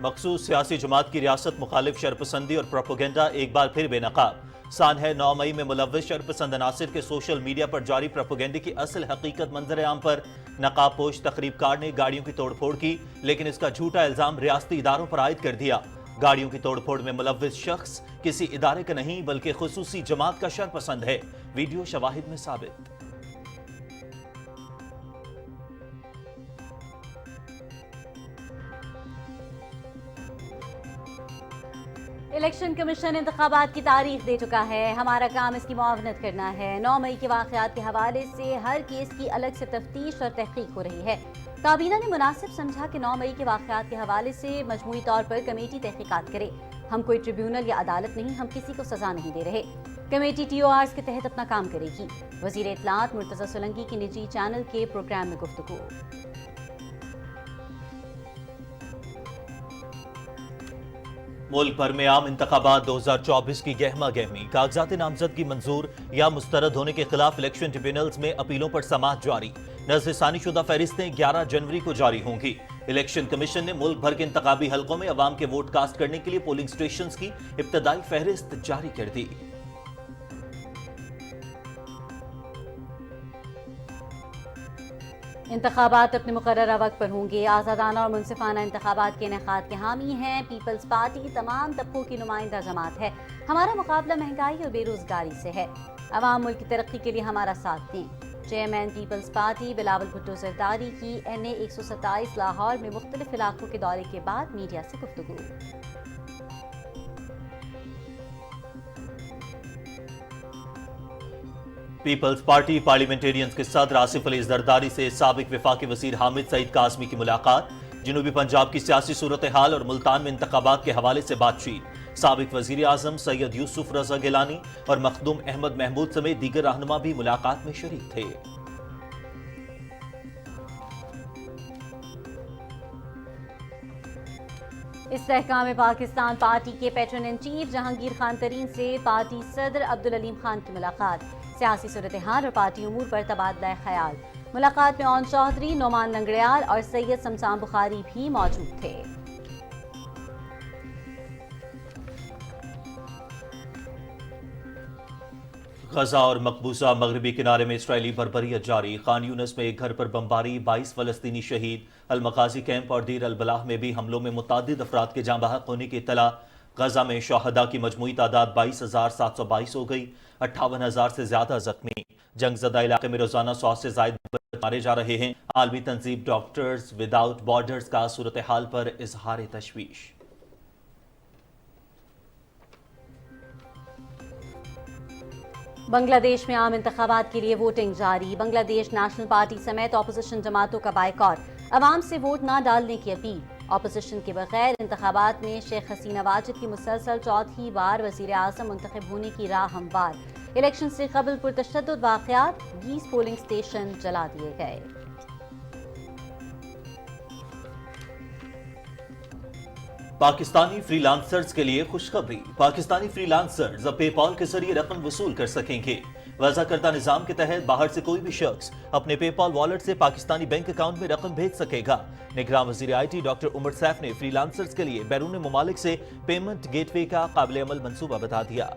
मखसूस सियासी जमात की रियासत मुखालिफ शरपसंदी और प्रोपोगेंडा एक बार फिर बेनकाब। सान है 9 मई में मुलव्वस शरपसंद अनासिर के सोशल मीडिया पर जारी प्रोपोगेंडे की असल हकीकत मंजर आम पर नकाब पोश तकरीबकार ने गाड़ियों की तोड़फोड़ की, लेकिन इसका झूठा इल्जाम रियासती इदारों पर आयद कर दिया। गाड़ियों की तोड़फोड़ में मुलव्वस शख्स किसी इदारे का नहीं बल्कि खुसूसी जमात का शरपसंद है। वीडियो शवाहिद में साबित। इलेक्शन कमीशन इंतखाबात की तारीख दे चुका है। हमारा काम इसकी मुआवनत करना है। 9 मई के वाक़यात के हवाले से हर केस की अलग से तफ्तीश और तहकीक हो रही है। काबीना ने मुनासिब समझा कि 9 मई के वाक़यात के हवाले से मजमूई तौर पर कमेटी तहकीकात करे। हम कोई ट्रिब्यूनल या अदालत नहीं, हम किसी को सजा नहीं दे रहे। कमेटी TORs के तहत अपना काम करेगी। वज़ीर इत्तलात मुर्तज़ा सोलंकी की निजी चैनल के प्रोग्राम में गुफ्तगू। मुल्क भर में आम इंतखाबात 2024 की गहमा गहमी। कागजात नामजदगी मंजूर या मुस्तरद होने के खिलाफ इलेक्शन ट्रिब्यूनल्स में अपीलों पर समाअत जारी। नज़रसानी शुदा फहरिस्तें 11 जनवरी को जारी होंगी। इलेक्शन कमीशन ने मुल्क भर के इंतखाबी हलकों में अवाम के वोट कास्ट करने के लिए पोलिंग स्टेशंस की इब्तदाई फहरिस्त जारी कर दी। इंतखाबात अपने मुकर्ररा वक्त पर होंगे। आज़ादाना और मुनसिफाना इंतखाबात के इनेकाद के हामी हैं। पीपल्स पार्टी तमाम तबकों की नुमाइंदा जमात है। हमारा मुकाबला महंगाई और बेरोजगारी से है। अवाम मुल्क की तरक्की के लिए हमारा साथ दें। Chairman Peoples Party Bilawal Bhutto Zardari की NA 127 लाहौर में मुख्तलिफ इलाकों के दौरे के बाद मीडिया से गुफ्तगू। पीपल्स पार्टी पार्लियामेंटेरियंस के सदर आसिफ अली जरदारी से साबिक वफाकी वजीर हामिद सईद कासमी की मुलाकात। जनूबी पंजाब की सियासी सूरत हाल और मुल्तान में इंतखाबात के हवाले से बातचीत। साबिक वजीर आजम सैयद यूसुफ रजा गिलानी और मखदूम अहमद महमूद समेत दीगर रहनुमा भी मुलाकात में शरीक थे। इस्तेहकाम पाकिस्तान पार्टी के patron in chief Jahangir Khan Tareen से पार्टी सदर अब्दुल अलीम खान की मुलाकात। सियासी सूरत हाल और पार्टी उमूर पर तबादला ख्याल। मुलाकात में ओन चौधरी, नोमान लंगड़ियाल और सैयद शमशान बुखारी भी मौजूद थे। गजा और मकबूजा मगरबी किनारे में इसराइली बर्बरियत जारी। खान यूनिस में एक घर पर बमबारी, 22 फलस्तीनी शहीद। अलमगाजी कैंप और दीर अल बलाह में भी हमलों में मुतादिद अफराद के जाँ बहक होने की इत्तला। गजा में शहदा की मजमूई तादाद 22,722 हो गई। 58,000 से ज्यादा जख्मी। जंगजदा इलाके में रोजाना 100 से ज्यादा मारे जा रहे हैं। आलमी तंजीम डॉक्टर्स विदाउट बॉर्डर्स का सूरत हाल पर इजहार तशवीश। बांग्लादेश में आम इंतखाबात के लिए वोटिंग जारी। बांग्लादेश नेशनल पार्टी समेत अपोजिशन जमातों का बायकॉट। अवाम से वोट न डालने की अपील। अपोजिशन के बगैर इंतखाबात में शेख हसीना वाजिद की मुसलसल चौथी बार वजीर आजम मुंतखब होने की राह हमवार। इलेक्शन से कबल पुरतशद्दुद वाक़यात, 20 पोलिंग स्टेशन जला दिए गए। पाकिस्तानी फ्रीलांसर्स के लिए खुशखबरी। पाकिस्तानी फ्रीलांसर्स अब पेपॉल के जरिए रकम वसूल कर सकेंगे। वज़ा करदा निजाम के तहत बाहर से कोई भी शख्स अपने पेपॉल वॉलेट से पाकिस्तानी बैंक अकाउंट में रकम भेज सकेगा। निगरान वज़ीर IT डॉक्टर उमर सैफ ने फ्रीलांसर्स के लिए बैरून मुमालिक से पेमेंट गेटवे का काबिल अमल मंसूबा बता दिया।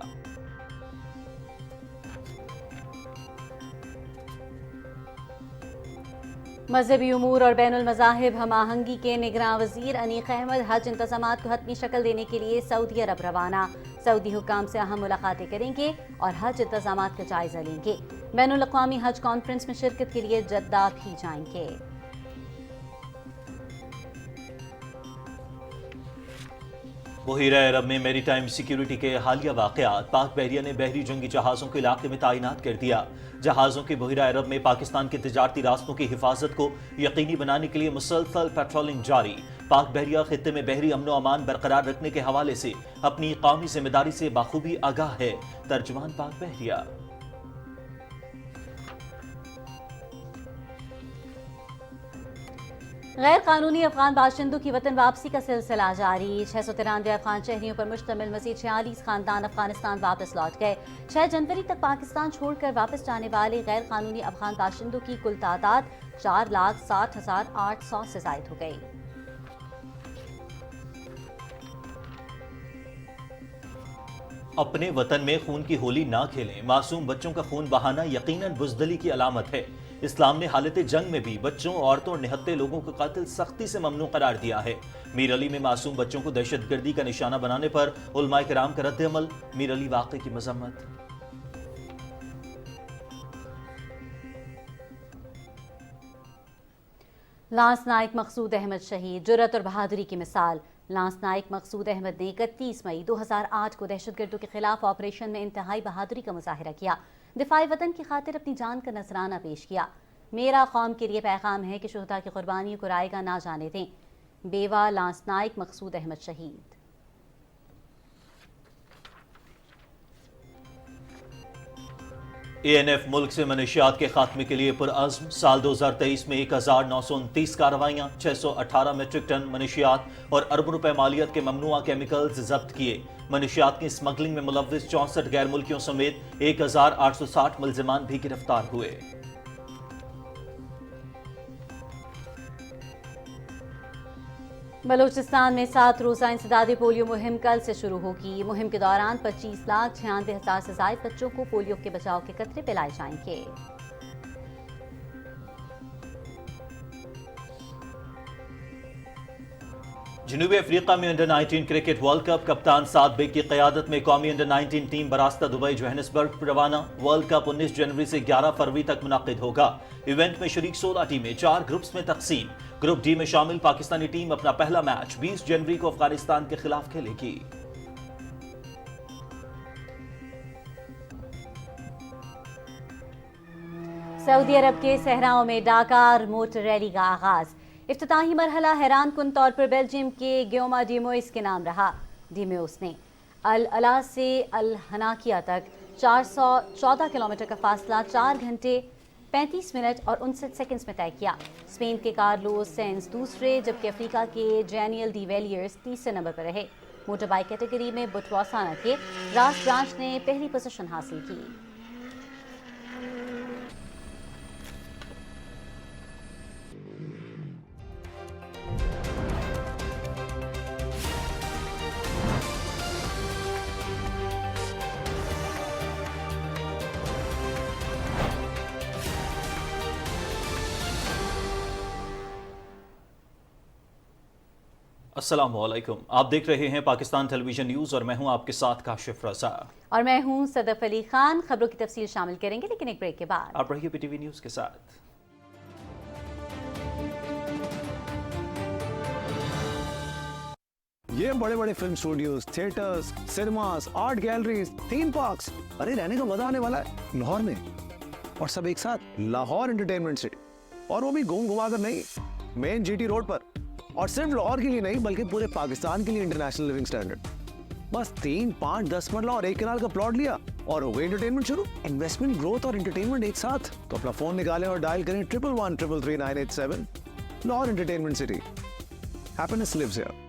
मजहबी उमूर और बैनुल मज़ाहिब हम आहंगी के निगरान वज़ीर अनीक अहमद हज इंतज़ामात को हतमी शक्ल देने के लिए सऊदी अरब रवाना। सऊदी हुक्काम से अहम मुलाकातें करेंगे और हज इंतज़ामात का जायजा लेंगे। बैनुल अक़वामी हज कॉन्फ्रेंस में शिरकत के लिए जद्दा भी जाएंगे। बहीरा अरब में मैरीटाइम सिक्योरिटी के हालिया वाक़यात। पाक बहरिया ने बहरी जंगी जहाज़ों को इलाके में तैनात कर दिया। जहाज़ों के बहीरा अरब में पाकिस्तान के तिजारती रास्तों की हिफाजत को यकीनी बनाने के लिए मुसलसल पेट्रोलिंग जारी। पाक बहरिया खित्ते में बहरी अमन व अमान बरकरार रखने के हवाले से अपनी कौमी जिम्मेदारी से बाखूबी आगाह है। तर्जुमान पाक बहरिया। गैर कानूनी अफगान बाशिंदों की वतन वापसी का सिलसिला जारी। 693 अफगान शहरियों पर मुश्तमिल मज़ीद 46 खानदान अफगानिस्तान वापस लौट गए। 6 जनवरी तक पाकिस्तान छोड़कर वापस जाने वाले गैर कानूनी अफगान बाशिंदों की कुल तादाद 4,60,800 से जायद हो गई। अपने वतन में खून की होली ना खेलें। मासूम बच्चों का खून बहाना यकीनन बुज़दिली की अलामत है। इस्लाम ने हालत जंग में भी बच्चों, औरतों और निहत्ते लोगों का कत्ल सख्ती से ममनू करार दिया है। मीर अली में मासूम बच्चों को दहशतगर्दी का निशाना बनाने पर उलमाए किराम का रद्द-ए-अमल। मीर अली वाक़े की मजम्मत। लांस नाइक मकसूद अहमद शहीद, जुर्रत और बहादुरी की मिसाल। लांस नाइक मकसूद अहमद ने 31 मई 2008 को दहशतगर्दों के खिलाफ ऑपरेशन में इंतहाई बहादुरी का मुजाहिरा किया। दिफाई वतन की खातिर अपनी जान का नजराना पेश किया। मेरा कौम के लिए पैगाम है कि शुहदा की कुर्बानियों को रायगा ना जाने दें। बेवा लांस नाइक मकसूद अहमद शहीद। ANF मुल्क से मनशियात के खात्मे के लिए पुरअज़्म। साल 2023 में 1929 कार्रवाइयाँ, 618 मीट्रिक टन मनशियात और अरबों रुपए मालियत के ममनुआ केमिकल्स जब्त किए। मनशियात की स्मगलिंग में मुलव्विस 64 गैर मुल्कियों समेत 1860 मुल्जिमान भी गिरफ्तार हुए। बलूचिस्तान में 7 रोज़ा इंसदादी पोलियो मुहिम कल से शुरू होगी। मुहिम के दौरान 25,96,000 से ज़ायद बच्चों को पोलियो के बचाव के कतरे पिलाए जाएंगे। जनूबी अफ्रीका में अंडर 19 क्रिकेट वर्ल्ड कप। कप्तान साद बेग की क़यादत में कौमी अंडर 19 टीम बरास्ता दुबई जोहानिसबर्ग रवाना। वर्ल्ड कप 19 जनवरी से 11 फरवरी तक मुनक़िद होगा। इवेंट में शरीक 16 टीमें 4 ग्रुप्स में तकसीम। ग्रुप डी में शामिल पाकिस्तानी टीम अपना पहला मैच 20 जनवरी को अफगानिस्तान के खिलाफ खेलेगी। सऊदी अरब के सहराओं में डाकार मोटर रैली का आगाज। इफ्तिताही मरहला हैरान कुन तौर पर बेल्जियम के गियोमा डिमोइस के नाम रहा। डिमोइस ने अल अला से अल हनाकिया तक 414 किलोमीटर का फासला 4 घंटे 35 मिनट और 59 सेकंड्स में तय किया। स्पेन के कार्लोस सेंस दूसरे, जबकि अफ्रीका के जैनियल डी वेलियर्स तीसरे नंबर पर रहे। मोटर बाइक कैटेगरी में बुटवासाना के रास ब्रांच ने पहली पोजीशन हासिल की। अस्सलाम वालेकुम, आप देख रहे हैं पाकिस्तान टेलीविजन न्यूज़ और मैं हूं आपके साथ काशिफ रज़ा और मैं हूं सदफ अली खान। खबरों की तफसील शामिल करेंगे लेकिन एक ब्रेक के बाद। आप रहिए PTV न्यूज़ के साथ। ये बड़े बड़े film studios, theatres, cinemas, art galleries, theme parks, अरे रहने का मजा आने वाला है लाहौर में। और सब एक साथ लाहौर एंटरटेनमेंट सिटी, और वो भी घूम घुमा कर नहीं, मेन GT रोड पर। और सिर्फ लाहौर के लिए नहीं बल्कि पूरे पाकिस्तान के लिए इंटरनेशनल लिविंग स्टैंडर्ड। बस 3, 5, 10 मरला और 1 कनाल का प्लॉट लिया और हो गई एंटरटेनमेंट शुरू। इन्वेस्टमेंट, ग्रोथ और एंटरटेनमेंट एक साथ। तो अपना फोन निकालें और डायल करें 1113333987। Lahore Entertainment City, happiness lives here.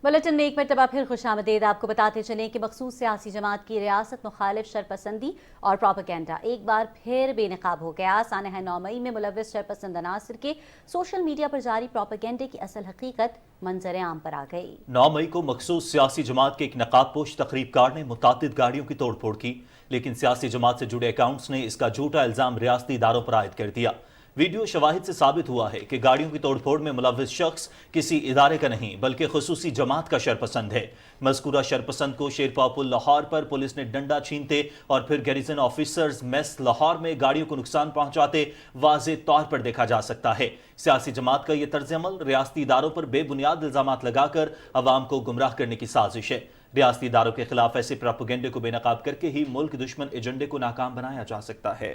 Bulletin में एक मरतबा फिर खुशामदीद। आपको बताते चलें कि मखसूस सियासी जमात की रियासत मुखालिफ शरपसंदी और प्रोपेगेंडा एक बार फिर बेनकाब हो गया। सानह 9 मई में मुलव्विस शरपसंद अनासर के सोशल मीडिया पर जारी प्रोपेगेंडे की असल हकीकत मंजर आम पर आ गई। 9 मई को मखसूस सियासी जमात के एक नकाबपोश तकरीबकार ने मुतादिद गाड़ियों की तोड़ फोड़ की, लेकिन सियासी जमात से जुड़े अकाउंट्स ने इसका झूठा इल्जाम रियासती इदारों पर आयद कर दिया। वीडियो शवाहिद से साबित हुआ है कि गाड़ियों की तोड़फोड़ में मुलव्विस शख्स किसी इदारे का नहीं बल्कि खुसूसी जमात का शरपसंद है। मज़कूरा शरपसंद को शेरपापुल लाहौर पर पुलिस ने डंडा छीनते और फिर गैरिजन ऑफिसर्स मेस लाहौर में गाड़ियों को नुकसान पहुंचाते वाज़े तौर पर देखा जा सकता है। सियासी जमात का यह तर्ज अमल रियासती इदारों पर बेबुनियाद इल्जामात लगाकर अवाम को गुमराह करने की साजिश है। रियासती इदारों के खिलाफ ऐसे प्रोपेगेंडे को बेनकाब करके ही मुल्क दुश्मन एजेंडे को नाकाम बनाया जा सकता है।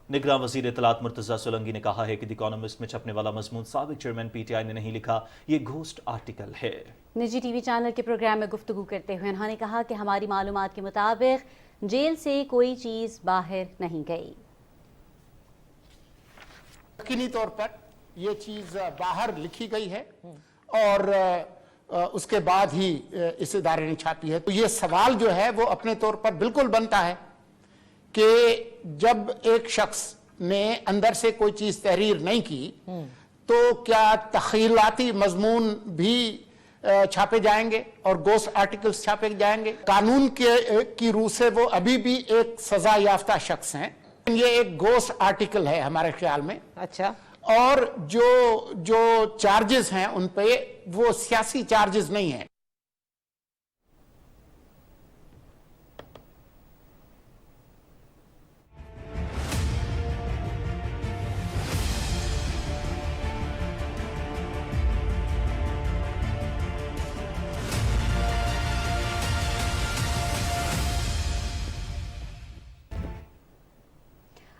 निगरान वज़ीर इत्तलात मुर्तज़ा सोलंकी ने कहा है कि द इकोनॉमिस्ट में छपने वाला मजमून साबिक चेयरमैन PTI ने नहीं लिखा, ये घोस्ट आर्टिकल है। निजी TV चैनल के प्रोग्राम में गुफ्तगू करते हुए उन्होंने कहा कि हमारी मालूमात के मुताबिक जेल से कोई चीज बाहर नहीं गई। यकीनी तौर पर यह चीज बाहर लिखी गई है और उसके बाद ही इस इदारे ने छापी है। तो ये सवाल जो है वो अपने तौर पर बिल्कुल बनता है कि जब एक शख्स ने अंदर से कोई चीज तहरीर नहीं की तो क्या तखीलाती मजमून भी छापे जाएंगे और गोस्ट आर्टिकल्स छापे जाएंगे? कानून की रूह से वो अभी भी एक सजा याफ्ता शख्स हैं। ये एक गोस्ट आर्टिकल है हमारे ख्याल में। अच्छा, और जो चार्जेस हैं उन पे वो सियासी चार्जेस नहीं है।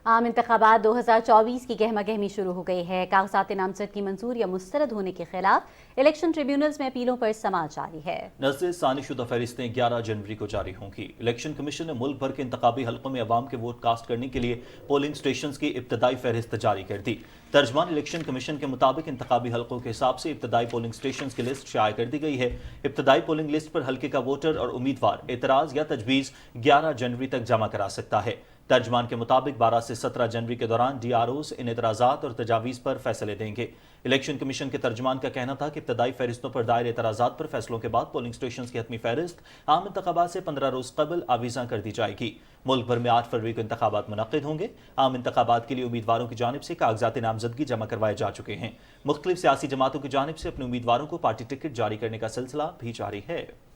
आम इंतखाबात 2024 की गहमा गहमी शुरू हो गई है। कागजात नामजद की मंजूर या मुस्तरद होने के खिलाफ इलेक्शन ट्रिब्यूनल्स में अपीलों पर समाअत जारी है। नज़र सानिशुदा फहरिस्तें 11 जनवरी को जारी होंगी। इलेक्शन कमीशन ने मुल्क भर के इंतखाबी हल्कों में अवाम के वोट कास्ट करने के लिए पोलिंग स्टेशन की इब्तदाई फहरिस्त जारी कर दी। तर्जमान इलेक्शन कमीशन के मुताबिक इंतखाबी हल्कों के हिसाब से इब्तदाई पोलिंग स्टेशन की लिस्ट शाया कर दी गई है। इब्तदाई पोलिंग लिस्ट पर हल्के का वोटर और उम्मीदवार एतराज या तजवीज़ 11 जनवरी तक जमा करा सकता है। तर्जमान के मुताबिक 12 से 17 जनवरी के दौरान DROs इन एतराज़ात और तजावीज़ पर फैसले देंगे। इलेक्शन कमीशन के तर्जमान का कहना था कि इब्तदाई फहरिस्तों पर दायर एतराज़ात पर फैसलों के बाद पोलिंग स्टेशन की हतमी फहरिस्त आम इंतखाबात से 15 रोज़ कबल आवीज़ा कर दी जाएगी। मुल्क भर में 8 फरवरी को इंतखाबात मुनक्किद होंगे। आम इंतखाबात के लिए उम्मीदवारों की जानिब से कागजात नामजदगी जमा करवाए जा चुके हैं। मुख्तलिफ सियासी जमातों की जानिब से अपने उम्मीदवारों को पार्टी टिकट जारी करने का सिलसिला भी जारी है।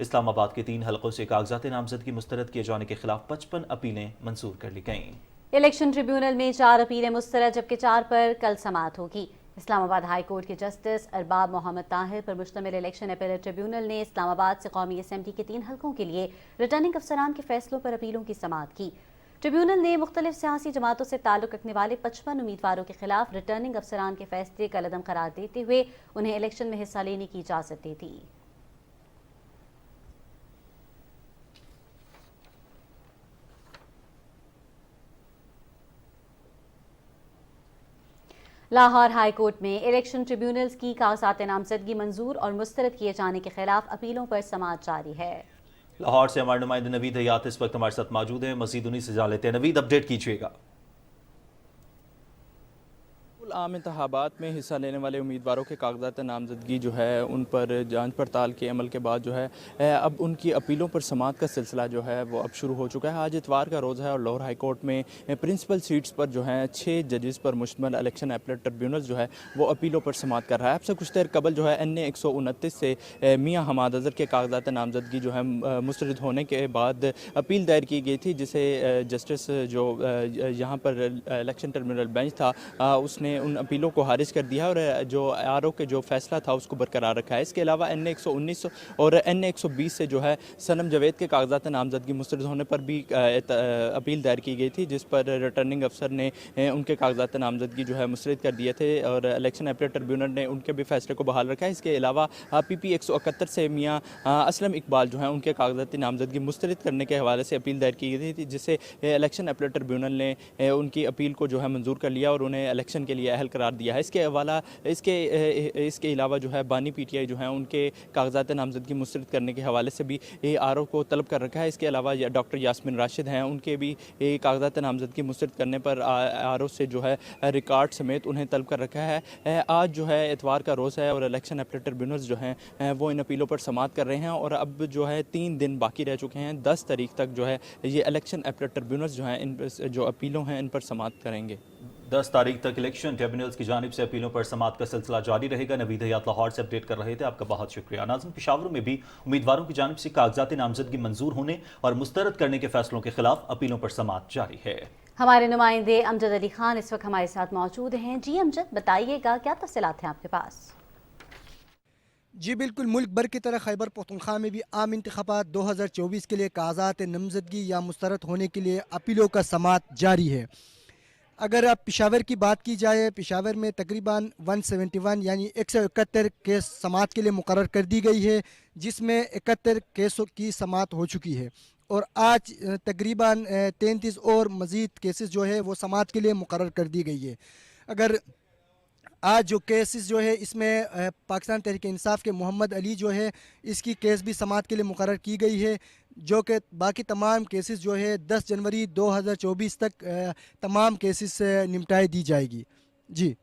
इस्लामाबाद के 3 हलकों से कागजात नामजदगी मुस्तरद किए जाने के खिलाफ 55 अपीलें मंजूर कर ली गईं। इलेक्शन ट्रिब्यूनल में 4 अपीलें मुस्तरद जबकि 4 पर कल समाअत होगी। इस्लामाबाद हाई कोर्ट के जस्टिस अरबाब मोहम्मद ताहिर पर मुश्तमिल इलेक्शन अपीलेट ट्रिब्यूनल ने इस्लामाबाद से कौमी असेंबली के 3 हलकों के लिए रिटर्निंग अफसरान के फैसलों पर अपीलों की समाअत की। ट्रिब्यूनल ने मुख्तलिफ सियासी जमातों से ताल्लुक रखने वाले 55 उम्मीदवारों के खिलाफ रिटर्निंग अफसरान के फैसले कलअदम करार देते हुए उन्हें इलेक्शन में हिस्सा लेने की इजाज़त दे दी। लाहौर हाई कोर्ट में इलेक्शन ट्रिब्यूनल्स की कागजात नामजदगी मंजूर और मुस्तरद किए जाने के खिलाफ अपीलों पर समाअत जारी है। लाहौर से हमारे नुमाइंदे नवीद हयात इस वक्त हमारे साथ मौजूद हैं। मजीद उन्हीं से जान लेते हैं। नवीद, अपडेट कीजिएगा। आम इंतखाबात में हिस्सा लेने वाले उम्मीदवारों के कागजात नामजदगी जो है उन पर जांच पड़ताल के अमल के बाद जो है अब उनकी अपीलों पर समाअत का सिलसिला जो है वो अब शुरू हो चुका है। आज इतवार का रोज़ है और लाहौर हाई कोर्ट में प्रिंसिपल सीट्स पर जो है 6 जजेस पर मुश्तमिल इलेक्शन अपीलेट ट्रिब्यूनल जो है वो अपीलों पर समाअत कर रहा है। अब से कुछ देर कबल जो है NA 129 से मियाँ हमाद अज़हर के कागजात नामजदगी जो है मुस्तरद होने के बाद अपील दायर की गई थी, जिसे जस्टिस जो यहाँ पर इलेक्शन ट्रिब्यूनल बेंच था उसने उन अपीलों को खारिज कर दिया और जो RO के जो फैसला था उसको बरकरार रखा है। इसके अलावा NA 119 और NA 120 से जो है सनम जावेद के कागजात नामजदगी मुस्तरद होने पर भी अपील दायर की गई थी, जिस पर रिटर्निंग अफसर ने उनके कागजात नामजदगी जो है मुस्तरद कर दिए थे और इलेक्शन अपीलेट ट्रिब्यूनल ने उनके भी फैसले को बहाल रखा है। इसके अलावा PP 171 से मियाँ असलम इकबाल जो है उनके कागजात नामजदगी मुस्तरद करने के हवाले से अपील दायर की गई थी, जिससे इलेक्शन अपीलेट ट्रिब्यूनल ने उनकी अपील को जो है मंजूर कर लिया और उन्हें इलेक्शन के लिए अहल करार दिया है। इसके अलावा जो है बानी PTI जो है उनके कागजात नामजदगी मुस्तरद करने के हवाले से भी RO को तलब कर रखा है। इसके अलावा डॉक्टर यास्मीन राशिद हैं, उनके भी कागजात नामजदगी मुस्तरद करने पर RO से जो है रिकॉर्ड समेत उन्हें तलब कर रखा है। आज जो है इतवार का रोज़ है और इलेक्शन अपीलेट ट्रिब्यूनल्स जो हैं वो इन अपीलों पर समाअत कर रहे हैं और अब जो है 3 दिन बाकी रह चुके हैं। 10 तारीख तक जो है ये इलेक्शन अपीलेट ट्रिब्यूनल्स जो हैं इन जो अपीलों हैं इन पर समाअत करेंगे। 10 तारीख तक इलेक्शन ट्रिब्यूनल्स की जानिब से अपीलों पर समाअत का सिलसिला जारी रहेगा। नवीद हयात लाहौर से अपडेट कर रहे थे, आपका बहुत शुक्रिया। नाज़रीन, पेशावर में भी उम्मीदवारों की जानिब से कागजात नामजदगी मंजूर होने और मुस्तरद करने के फैसलों के खिलाफ अपीलों पर समाअत जारी है। हमारे नुमाइंदे अमजद अली खान इस वक्त हमारे साथ मौजूद हैं। जी अमजद, बताइएगा क्या तफसीलात हैं आपके पास? जी बिल्कुल, मुल्क भर की तरह खैबर पख्तूनख्वा में भी आम इंतखाबात 2024 के लिए कागजात नामजदगी या मुस्तरद होने के लिए अपीलों का समाअत जारी है। अगर आप पेशावर की बात की जाए, पेशावर में तकरीबन 171 यानी 171 केस समाअत के लिए मुकर्रर कर दी गई है, जिसमें 71 केसों की समाअत हो चुकी है और आज तकरीबन 33 और मज़ीद केसेस जो है वो समाअत के लिए मुकर्रर कर दी गई है। अगर आज जो केसेस जो है इसमें पाकिस्तान तहरीक इंसाफ के मोहम्मद अली जो है इसकी केस भी समाअत के लिए मुकर्रर की गई है, जो कि बाकी तमाम केसेस जो है 10 जनवरी 2024 तक तमाम केसेस निपटाई दी जाएगी। जी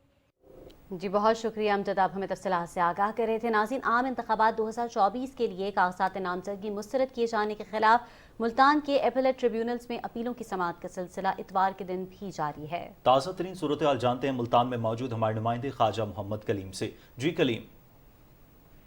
जी बहुत शुक्रिया अमजद, आप हमें तफसीलात से आगाह कर रहे थे। नाज़रीन, आम इंतखाबात 2024 के लिए कागजात नामजदगी मुस्तरद किए जाने के खिलाफ मुल्तान के एपेलेट ट्रिब्यूनल्स में अपीलों की समाअत का सिलसिला इतवार के दिन भी जारी है। ताज़ा तरीन सूरत हाल जानते हैं मुल्तान में मौजूद हमारे नुमाइंदे ख्वाजा मोहम्मद कलीम से। जी कलीम।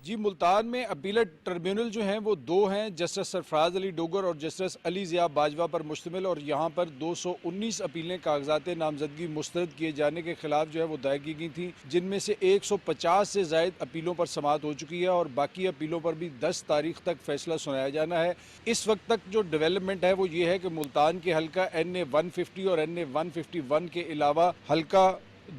जी, मुल्तान में अपीलेट ट्रिब्यूनल जो हैं वो दो हैं, जस्टिस सरफराज अली डोगर और जस्टिस अली ज़िया बाजवा पर मुश्तमिल, और यहाँ पर 219 अपीलें कागजात नामजदगी मुस्तरद किए जाने के खिलाफ जो है वो दायर की गई थी, जिनमें से 150 से ज़ायद अपीलों पर समाअत हो चुकी है और बाकी अपीलों पर भी 10 तारीख तक फैसला सुनाया जाना है। इस वक्त तक जो डेवलपमेंट है वो ये है कि मुल्तान के हल्का NA 150 और NA 151 के अलावा हल्का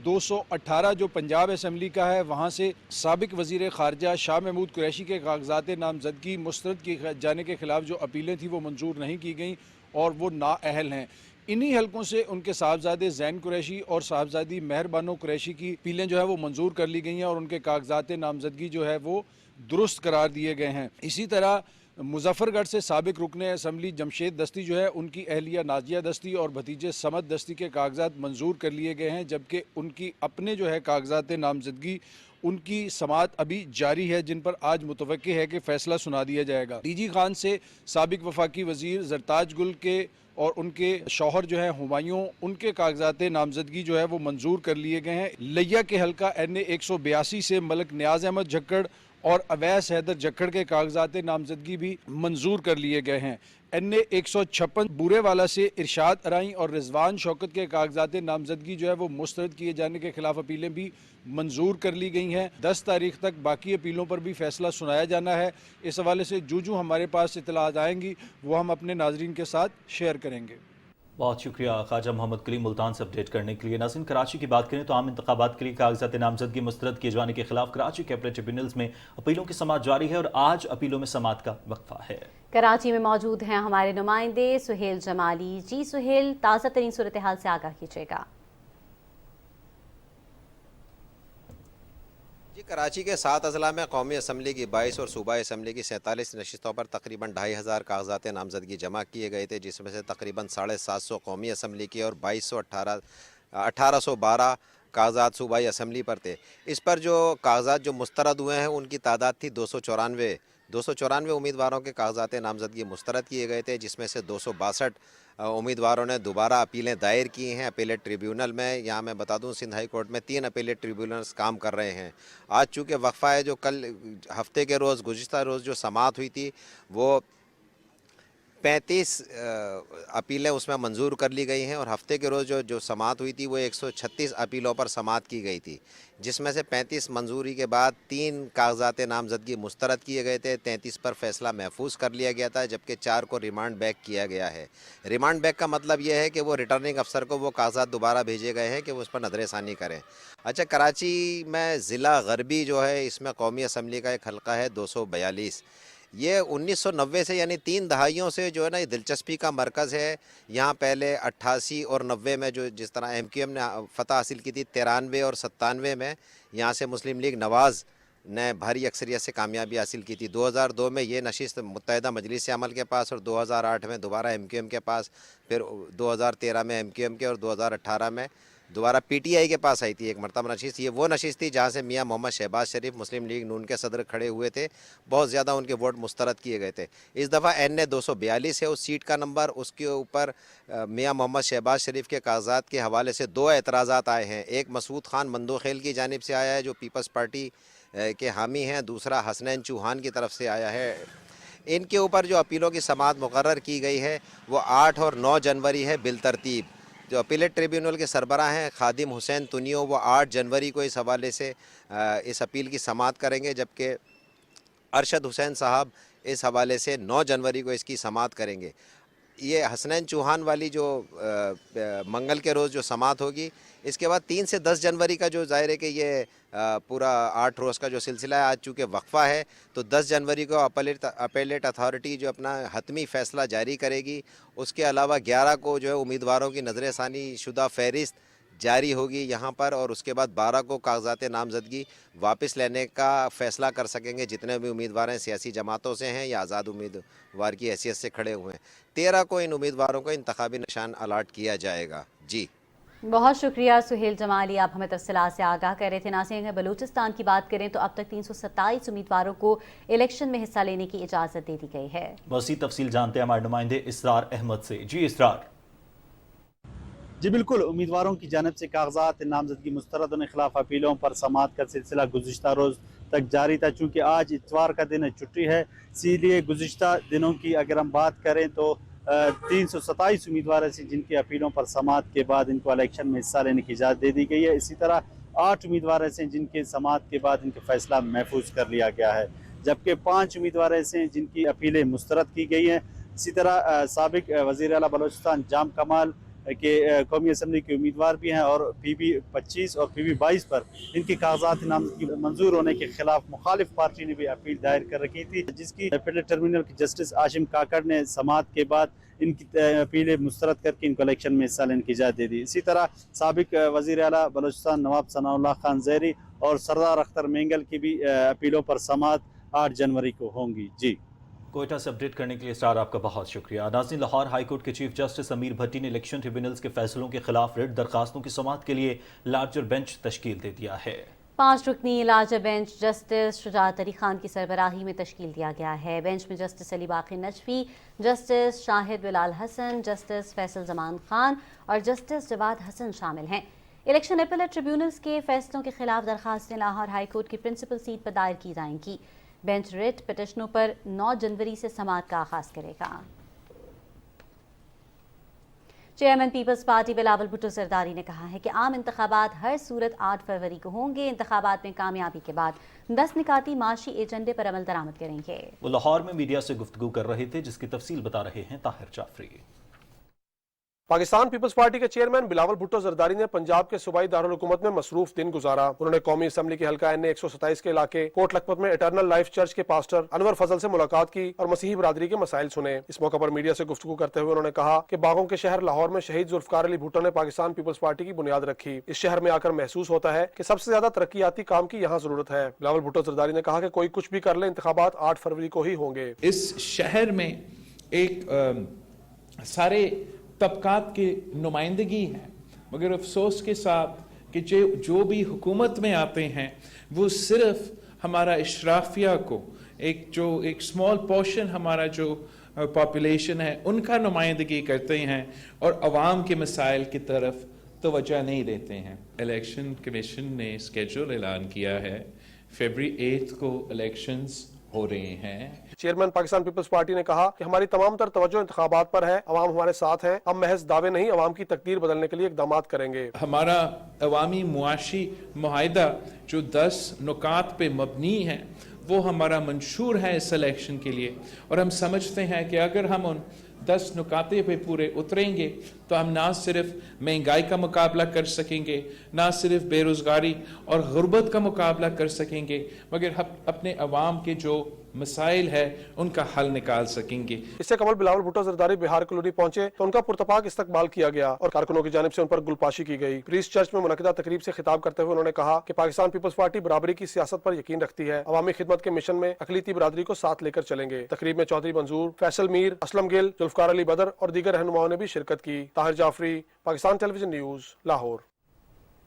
218 जो पंजाब असम्बली का है, वहाँ से साबिक वज़ीर ख़ारजा शाह महमूद कुरैशी के कागजात नामजदगी मुस्तरद किए जाने के खिलाफ जो अपीलें थी वो मंजूर नहीं की गई और वो नाअहल हैं। इन्हीं हलकों से उनके साहबजादे ज़ैन कुरैशी और साहबजादी मेहर बानो कुरैशी की अपीलें जो है वो मंजूर कर ली गई हैं और उनके कागजात नामजदगी जो है वो दुरुस्त करार दिए गए हैं। इसी तरह मुजफ्फरगढ़ से साबिक रुकने असम्बली जमशेद दस्ती जो है, उनकी अहलिया नाजिया दस्ती और भतीजे समद दस्ती के कागजात मंजूर कर लिए गए हैं, जबकि उनकी अपने जो है कागजात नामजदगी उनकी समाअत अभी जारी है, जिन पर आज मुतवक्की है कि फ़ैसला सुना दिया जाएगा। डीजी खान से साबिक वफाकी वज़ीर ज़रताज गुल के और उनके शौहर जो है हुमायूं, उनके कागजात नामजदगी जो है वो मंजूर कर लिए गए हैं। लिया के हल्का NA 182 से मलक न्याज अहमद झक्कड़ और अवैस हैदर झक्कड़ के कागजात नामजदगी भी मंजूर कर लिए गए हैं। NA 156 बूरेवाला से इरशाद अराई और रिजवान शौकत के कागजात नामजदगी जो है वो मुस्तरद किए जाने के खिलाफ अपीलें भी मंजूर कर ली गई हैं। 10 तारीख तक बाकी अपीलों पर भी फैसला सुनाया जाना है। इस हवाले से जो हमारे पास इतलात आएंगी वो हम अपने नाजरीन के साथ शेयर करेंगे। बहुत शुक्रिया ख्वाजा मोहम्मद कलीम मुल्तान से अपडेट करने के लिए। नाज़रीन, कराची की बात करें तो आम इंतखाबात के लिए कागजात नामजदगी मुस्तरद किए जाने के खिलाफ कराची के एपेलेट ट्रिब्यूनल्स में अपीलों की समाअत जारी है और आज अपीलों में समाअत का वक्फा है। कराची में मौजूद हैं हमारे नुमाइंदे सुहेल जमाली। जी सुहेल, ताज़ा तरीन सूरत हाल से आगाह कीजिएगा। जी, कराची के 7 अजला में कौमी असम्बली की 22 और सूबाई असम्बली की 47 नशिस्तों पर तकरीबन 2500 कागजात नामजदगी जमा किए गए थे, जिसमें से तकरीबन 750 कौमी असम्बली के और 1812 कागजात सूबाई असम्बली पर थे। इस पर जो कागजात जो मुस्तरद हुए हैं उनकी तादाद थी 294 उम्मीदवारों के कागजात नामजदगी मुस्तरद किए गए थे, जिसमें से 262 उम्मीदवारों ने दोबारा अपीलें दायर की हैं अपेलेट ट्रिब्यूनल में। यहाँ मैं बता दूँ सिंध हाई कोर्ट में 3 अपेलेट ट्रिब्यूनल्स काम कर रहे हैं। आज चूँकि वक्फा है, जो कल हफ्ते के रोज़ गुज़िश्ता रोज़ जो समाअत हुई थी वो 35 अपीलें उसमें मंजूर कर ली गई हैं और हफ्ते के रोज़ जो समाअत हुई थी वो 136 अपीलों पर समाअत की गई थी, जिसमें से 35 मंजूरी के बाद 3 कागजात नामजदगी मुस्तरद किए गए थे, 33 पर फैसला महफूज कर लिया गया था, जबकि 4 को रिमांड बैक किया गया है। रिमांड बैक का मतलब ये है कि वो रिटर्निंग अफसर को वो कागजात दोबारा भेजे गए हैं कि वो उस पर नज़रसानी करें। अच्छा, कराची में ज़िला गरबी जो है इसमें कौमी असम्बली का एक हल्का है 242। ये 1990 से यानी 3 दहाइयों से जो है ना ये दिलचस्पी का मरकज़ है। यहाँ पहले 88 और 90 में जो जिस तरह MQM ने फ़तह हासिल की थी 93 और 97 में यहाँ से मुस्लिम लीग नवाज़ ने भारी अक्सरियत से कामयाबी हासिल की थी। 2002 में ये नशिस्त मुत्तहिदा मजलिस अमल के पास और 2008 में दोबारा MQM के पास, फिर 2013 में MQM के और 2018 में दोबारा PTI के पास आई थी एक मरतबा नशिस्त। ये वो नशिस्त थी जहाँ से मियाँ मोहम्मद शहबाज शरीफ मुस्लिम लीग नून के सदर खड़े हुए थे, बहुत ज़्यादा उनके वोट मुस्तरद किए गए थे। इस दफ़ा NA 242 है उस सीट का नंबर, उसके ऊपर मियाँ मोहम्मद शहबाज शरीफ के कागजात के हवाले से 2 एतराज़ात आए हैं। एक मसूद खान मंदोखेल की जानिब से आया है जो पीपल्स पार्टी के हामी हैं, दूसरा हसनैन चौहान की तरफ से आया है। इनके ऊपर जो अपीलों की समाअत मुकर्रर की गई है वो 8 और 9 जनवरी है बिलतरतीब। जो अपीलेट ट्रिब्यूनल के सरबराह हैं खादिम हुसैन तुनियो, वो 8 जनवरी को इस हवाले से इस अपील की समाअत करेंगे, जबकि अरशद हुसैन साहब इस हवाले से 9 जनवरी को इसकी समाअत करेंगे। ये हसनैन चौहान वाली जो मंगल के रोज़ जो समाअत होगी, इसके बाद 3 से 10 जनवरी का जो ज़ाहिर है कि ये पूरा 8 रोज़ का जो सिलसिला है, आज चूँकि वक्फ़ा है तो 10 जनवरी को अपेलेट अथॉरिटी जो अपना हतमी फ़ैसला जारी करेगी। उसके अलावा 11 को जो है उम्मीदवारों की नज़रसानी शुदा फ़हरिस्त جاری ہوگی یہاں پر، اور اس کے بعد 12 کو کاغذات نامزدگی واپس لینے کا فیصلہ کر سکیں گے جتنے بھی امیدوار ہیں، سیاسی جماعتوں سے ہیں یا آزاد امیدوار کی حیثیت سے کھڑے ہوئے ہیں۔ 13 کو ان امیدواروں کو انتخابی نشان الاٹ کیا جائے گا۔ جی بہت شکریہ سہیل جمالی، آپ ہمیں تفصیلات سے آگاہ کر رہے تھے۔ ناظرین، اگر بلوچستان کی بات کریں تو اب تک 327 امیدواروں کو الیکشن میں حصہ لینے کی اجازت دے دی گئی ہے۔ مزید تفصیل جانتے ہیں ہمارے نمائندے اسرار احمد سے۔ جی اسرار۔ جی بالکل، امیدواروں کی جانب سے کاغذات نامزدگی مستردوں کے خلاف اپیلوں پر سماعت کا سلسلہ گزشتہ روز تک جاری تھا۔ چونکہ آج اتوار کا دن چھٹی ہے، اسی لیے گزشتہ دنوں کی اگر ہم بات کریں تو 327 امیدوار ایسے جن کی اپیلوں پر سماعت کے بعد ان کو الیکشن میں حصہ لینے کی اجازت دے دی گئی ہے۔ اسی طرح 8 امیدوار ایسے جن کے سماعت کے بعد ان کا فیصلہ محفوظ کر لیا گیا ہے، جبکہ 5 امیدوار ایسے ہیں جن کی اپیلیں مسترد کی گئی ہیں۔ اسی طرح سابق وزیر اعلیٰ بلوچستان جام کمال کے قومی اسمبلی کے امیدوار بھی ہیں، اور پی بی 25 اور پی بی 22 پر ان کی کاغذات نامزدگی منظور ہونے کے خلاف مخالف پارٹی نے بھی اپیل دائر کر رکھی تھی، جس کی اپیلیٹ ٹرمینل کے جسٹس عاشم کاکڑ نے سماعت کے بعد ان کی اپیلیں مسترد کر کے ان کو الیکشن میں حصہ لینے کی اجازت دے دی۔ اسی طرح سابق وزیر اعلیٰ بلوچستان نواب ثناء اللہ خان زیری اور سردار اختر مینگل کی بھی اپیلوں پر سماعت 8 جنوری کو ہوں گی۔ جی کوئٹہ سے اپڈیٹ کرنے کے لیے اسٹار آپ کا بہت شکریہ۔ ناظرین، لاہور ہائی کورٹ کے چیف جسٹس امیر بھٹی نے الیکشن ٹریبیونلز کے فیصلوں کے خلاف ریٹ درخواستوں کی سماعت کے لیے لارجر بینچ تشکیل دے دیا ہے۔ 5 رکنی لارجر بینچ جسٹس شجاعت علی خان کی سربراہی میں تشکیل دیا گیا ہے۔ بینچ میں جسٹس علی باقر نجفی، جسٹس شاہد بلال حسن، جسٹس فیصل زمان خان اور جسٹس جواد حسن شامل ہیں۔ الیکشن اپیلیٹ ٹریبیونلز کے فیصلوں کے خلاف درخواستیں لاہور ہائی کورٹ کی پرنسپل سیٹ پر دائر کی جائیں گی۔ بینچ ریٹ پٹیشنوں پر 9 جنوری سے سماعت کا آغاز کرے گا۔ Chairman peoples party Bilawal Bhutto Zardari نے کہا ہے کہ عام انتخابات ہر صورت 8 فروری کو ہوں گے۔ انتخابات میں کامیابی کے بعد 10 نکاتی معاشی ایجنڈے پر عمل درآمد کریں گے۔ وہ لاہور میں میڈیا سے گفتگو کر رہے تھے، جس کی تفصیل بتا رہے ہیں طاہر جعفری۔ پاکستان پیپلز پارٹی کے چیئرمین بلاول بھٹو زرداری نے پنجاب کے صوبائی دارالحکومت میں مصروف دن گزارا۔ انہوں نے قومی اسمبلی کے حلقہ این 127 کے علاقے کوٹ لکھپت میں اٹرنل لائف چرچ کے پاسٹر انور فضل سے ملاقات کی اور مسیحی برادری کے مسائل سنے۔ اس موقع پر میڈیا سے گفتگو کرتے ہوئے انہوں نے کہا کہ باغوں کے شہر لاہور میں شہید ذوالفقار علی بھٹو نے پاکستان پیپلز پارٹی کی بنیاد رکھی۔ اس شہر میں آ کر محسوس ہوتا ہے کہ سب سے زیادہ ترقیاتی کام کی یہاں ضرورت ہے۔ بلاول بھٹو زرداری نے کہا کہ کوئی کچھ بھی کر لے، انتخابات 8 فروری کو ہی ہوں گے۔ اس شہر میں ایک سارے طبقات کی نمائندگی ہے، مگر افسوس کے ساتھ کہ جو بھی حکومت میں آتے ہیں وہ صرف ہمارا اشرافیہ کو ایک سمال پورشن ہمارا جو پاپولیشن ہے ان کا نمائندگی کرتے ہیں اور عوام کے مسائل کی طرف توجہ نہیں دیتے ہیں۔ الیکشن کمیشن نے اسکیڈول اعلان کیا ہے، فیبری 8 کو الیکشنز ہو رہے ہیں۔ چیئرمین پاکستان پیپلز پارٹی نے کہا کہ ہماری تمام تر توجہ انتخابات پر ہے، عوام ہمارے ساتھ ہیں، ہم محض دعوے نہیں، عوام کی تقدیر بدلنے کے لیے اقدامات کریں گے۔ ہمارا عوامی معاشی معاہدہ جو 10 نکات پہ مبنی ہے وہ ہمارا منشور ہے اس الیکشن کے لیے، اور ہم سمجھتے ہیں کہ اگر ہم ان 10 نکاتے پہ پورے اتریں گے تو ہم نہ صرف مہنگائی کا مقابلہ کر سکیں گے، نہ صرف بے روزگاری اور غربت کا مقابلہ کر سکیں گے، مگر ہم اپنے عوام کے جو مسائل ہے ان کا حل نکال سکیں گے۔ اس سے قبل بلاول بھٹو زرداری بہار کلونی پہنچے تو ان کا پرتپاک استقبال کیا گیا اور کارکنوں کی جانب سے ان پر گلپاشی کی گئی۔ پریسٹ چرچ میں منعقدہ تقریب سے خطاب کرتے ہوئے انہوں نے کہا کہ پاکستان پیپلز پارٹی برابری کی سیاست پر یقین رکھتی ہے، عوامی خدمت کے مشن میں اقلیتی برادری کو ساتھ لے کر چلیں گے۔ تقریب میں چودھری منظور، فیصل میر، اسلم گل، ذوالفقار علی بدر اور دیگر رہنماؤں نے بھی شرکت کی۔ Tahir Jafri, Pakistan television news, Lahore.